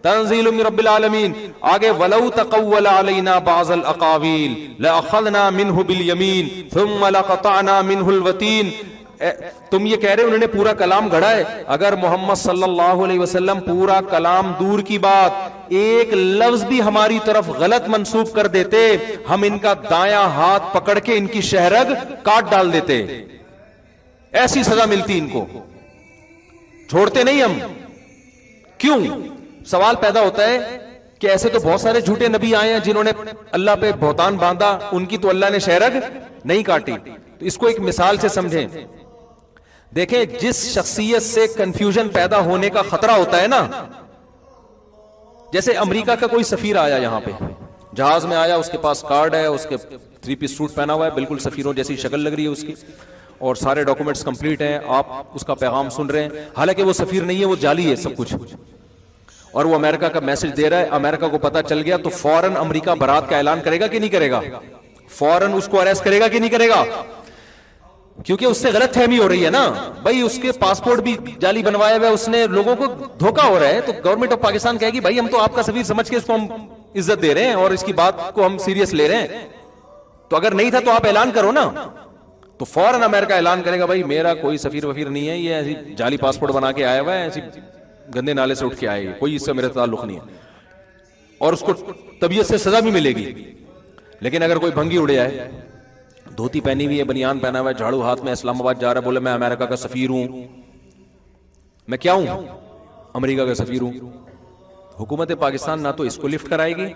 تنزیل من رب العالمین۔ آگے ولو تقول علینا بعض الاقاویل لاخذنا منہ بالیمین ثم لقطعنا منہ الوتین۔ تم یہ کہہ رہے انہوں نے پورا کلام گھڑا ہے، اگر محمد صلی اللہ علیہ وسلم پورا کلام دور کی بات ایک لفظ بھی ہماری طرف غلط منسوب کر دیتے، ہم ان کا دایاں ہاتھ پکڑ کے ان کی شہرگ کاٹ ڈال دیتے، ایسی سزا ملتی ان کو، چھوڑتے نہیں ہم۔ کیوں؟ سوال پیدا ہوتا ہے کہ ایسے تو بہت سارے جھوٹے نبی آئے ہیں جنہوں نے اللہ پہ بہتان باندھا، ان کی تو اللہ نے شہرگ نہیں کاٹی۔ تو اس کو ایک مثال سے سمجھیں، دیکھیں جس شخصیت سے کنفیوژن پیدا ہونے کا خطرہ ہوتا ہے نا، جیسے امریکہ کا کوئی سفیر آیا یہاں پہ، جہاز میں آیا، اس کے پاس کارڈ ہے، اس کے 3 پیس سوٹ پہنا ہوا ہے، بالکل سفیروں جیسی شکل لگ رہی ہے اس کی، اور سارے ڈاکومنٹس کمپلیٹ ہیں، آپ اس کا پیغام سن رہے ہیں، حالانکہ وہ سفیر نہیں ہے، وہ جعلی ہے سب کچھ، اور وہ امریکہ کا میسج دے رہا ہے۔ امریکہ کو پتا چل گیا تو فوراً امریکہ برات کا اعلان کرے گا کہ نہیں کرے گا؟ فوراً اس کو اریسٹ کرے گا کہ نہیں کرے گا؟ کیونکہ اس سے غلط فہمی ہو رہی ہے نا بھائی، اس کے پاسپورٹ بھی جعلی بنوایا ہوا ہے، اس نے لوگوں کو دھوکا ہو رہا ہے۔ تو گورنمنٹ آف پاکستان کہے گی بھائی ہم تو آپ کا سفیر سمجھ کے اس کو ہم عزت دے رہے ہیں اور اس کی بات کو ہم سیریس لے رہے ہیں، تو اگر نہیں تھا تو آپ اعلان کرو نا۔ تو فوراً امریکہ اعلان کرے گا بھائی میرا کوئی سفیر وفیر نہیں ہے، یہ ایسی جعلی پاسپورٹ بنا کے آیا ہوا ہے، ایسی گندے نالے سے اٹھ کے آئے، کوئی اس سے میرا تعلق نہیں ہے، اور اس کو طبیعت سے سزا بھی ملے گی۔ لیکن اگر کوئی بھنگی اڑے آئے، دھوتی پہنی ہوئی ہے، بنیان پہنا ہوا ہے، جھاڑو ہاتھ میں، اسلام آباد جا رہا ہے، بولے میں امریکہ کا سفیر ہوں، میں کیا ہوں؟ امریکہ کا سفیر ہوں، حکومت پاکستان نہ تو اس کو لفٹ کرائے گی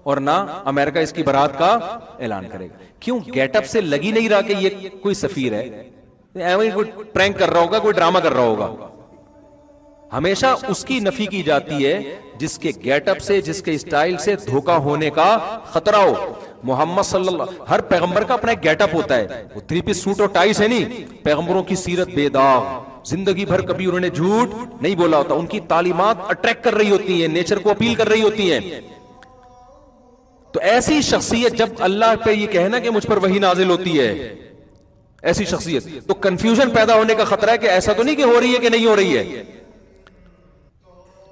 اور نہ امریکہ اس کی برات کا اعلان کرے گا۔ کیوں؟ گیٹ اپ سے لگی نہیں رہا کہ یہ کوئی سفیر ہے، ایویں کوئی پرینک کر رہا ہوگا، کوئی ڈرامہ کر رہا ہوگا۔ ہمیشہ اس کی نفی کی جاتی ہے جس کے گیٹ اپ سے، جس کے اسٹائل سے دھوکا ہونے کا خطرہ ہو۔ محمد صلی اللہ، ہر پیغمبر کا اپنا ایک گیٹ اپ ہوتا ہے، وہ 3 پیس سوٹ اور ٹائی سے نہیں، پیغمبروں کی سیرت بے داغ، زندگی بھر کبھی انہوں نے جھوٹ نہیں بولا ہوتا، ان کی تعلیمات اٹریکٹ کر رہی ہوتی ہیں، نیچر کو اپیل کر رہی ہوتی ہیں۔ تو ایسی شخصیت جب اللہ پہ یہ کہنا کہ مجھ پر وحی نازل ہوتی ہے، ایسی شخصیت، تو کنفیوژن پیدا ہونے کا خطرہ ہے کہ ایسا تو نہیں کہ ہو رہی ہے کہ نہیں ہو رہی ہے۔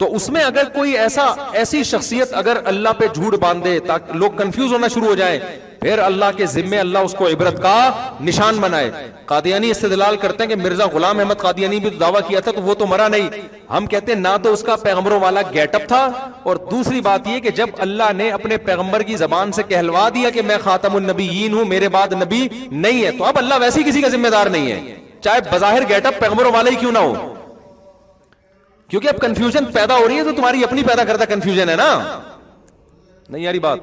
تو اس میں اگر کوئی ایسی شخصیت اگر اللہ پہ جھوٹ باندھے تاکہ لوگ کنفیوز ہونا شروع ہو جائیں پھر اللہ کے ذمے اللہ اس کو عبرت کا نشان بنائے. قادیانی استدلال کرتے ہیں کہ مرزا غلام احمد قادیانی بھی دعویٰ کیا تھا تو وہ تو مرا نہیں. ہم کہتے ہیں نہ تو اس کا پیغمبروں والا گیٹ اپ تھا, اور دوسری بات یہ کہ جب اللہ نے اپنے پیغمبر کی زبان سے کہلوا دیا کہ میں خاتم النبیین ہوں, میرے بعد نبی نہیں ہے, تو اب اللہ ویسے کسی کا ذمہ دار نہیں ہے, چاہے بظاہر گیٹ اپ پیغمبروں والا ہی کیوں نہ ہو. کیونکہ اب کنفیوژن پیدا ہو رہی ہے تو تمہاری اپنی پیدا کرتا کنفیوژن ہے نا. نہیں یاری بات,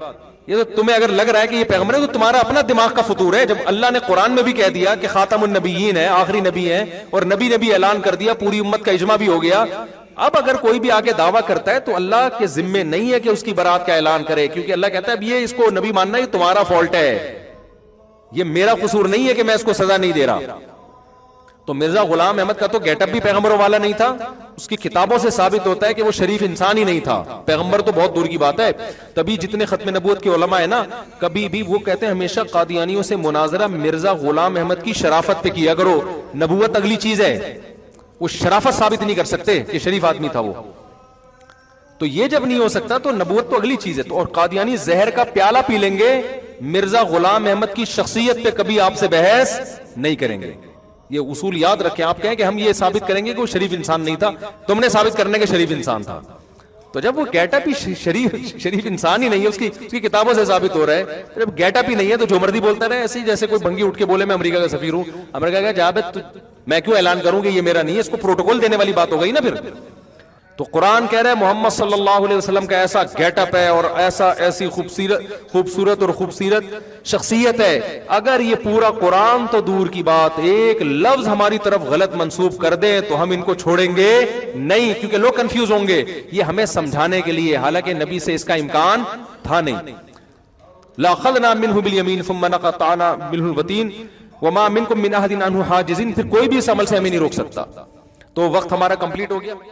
یہ تو تمہیں اگر لگ رہا ہے کہ یہ پیغمبر ہے تو تمہارا اپنا دماغ کا فطور ہے. جب اللہ نے قرآن میں بھی کہہ دیا کہ خاتم النبیین ہے, آخری نبی ہے, اور نبی نے بھی اعلان کر دیا, پوری امت کا اجماع بھی ہو گیا, اب اگر کوئی بھی آگے دعویٰ کرتا ہے تو اللہ کے ذمے نہیں ہے کہ اس کی برات کا اعلان کرے, کیونکہ اللہ کہتا ہے اب یہ اس کو نبی ماننا یہ تمہارا فالٹ ہے, یہ میرا قصور نہیں ہے کہ میں اس کو سزا نہیں دے رہا. تو مرزا غلام احمد کا تو گیٹ اپ بھی پیغمبروں والا نہیں تھا, اس کی کتابوں سے ثابت ہوتا ہے کہ وہ شریف انسان ہی نہیں تھا, پیغمبر تو بہت دور کی بات ہے. تبھی جتنے ختم نبوت کے علماء ہیں نا, کبھی بھی وہ کہتے ہیں ہمیشہ قادیانیوں سے مناظرہ مرزا غلام احمد کی شرافت پہ کیا کرو, نبوت اگلی چیز ہے, وہ شرافت ثابت نہیں کر سکتے کہ شریف آدمی تھا وہ. تو یہ جب نہیں ہو سکتا تو نبوت تو اگلی چیز ہے. تو اور قادیانی زہر کا پیالہ پی لیں گے, مرزا غلام احمد کی شخصیت پہ کبھی آپ سے بحث نہیں کریں گے. یہ اصول یاد رکھیں. آپ کہیں کہ ہم یہ ثابت کریں گے کہ وہ شریف انسان نہیں تھا, تم نے ثابت کرنے کے شریف انسان تھا. تو جب وہ گیٹ اپ ہی شریف انسان ہی نہیں ہے, اس کی کتابوں سے ثابت ہو رہا ہے, جب گیٹ اپ ہی نہیں ہے تو جو مرضی بولتا رہے, ایسے ہی جیسے کوئی بھنگی اٹھ کے بولے میں امریکہ کا سفیر ہوں, امریکہ کا جاب میں کیوں اعلان کروں کہ یہ میرا نہیں ہے, اس کو پروٹوکول دینے والی بات ہو گئی نا پھر. تو قرآن کہہ رہا ہے محمد صلی اللہ علیہ وسلم کا ایسا گیٹ اپ ہے اور ایسی خوبصورت اور خوبصورت شخصیت ہے, اگر یہ پورا قرآن تو دور کی بات ایک لفظ ہماری طرف غلط منسوب کر دیں تو ہم ان کو چھوڑیں گے نہیں, کیونکہ لوگ کنفیوز ہوں گے. یہ ہمیں سمجھانے کے لیے, حالانکہ نبی سے اس کا امکان تھا نہیں. لَأَخَذْنَا مِنْهُ بِالْيَمِينِ ثُمَّ لَقَطَعْنَا مِنْهُ الْوَتِينَ وَمَا مِنْكُمْ مِنْ أَحَدٍ عَنْهُ حَاجِزِينَ. پھر کوئی بھی اس عمل سے ہمیں نہیں روک سکتا. تو وقت ہمارا کمپلیٹ ہو گیا.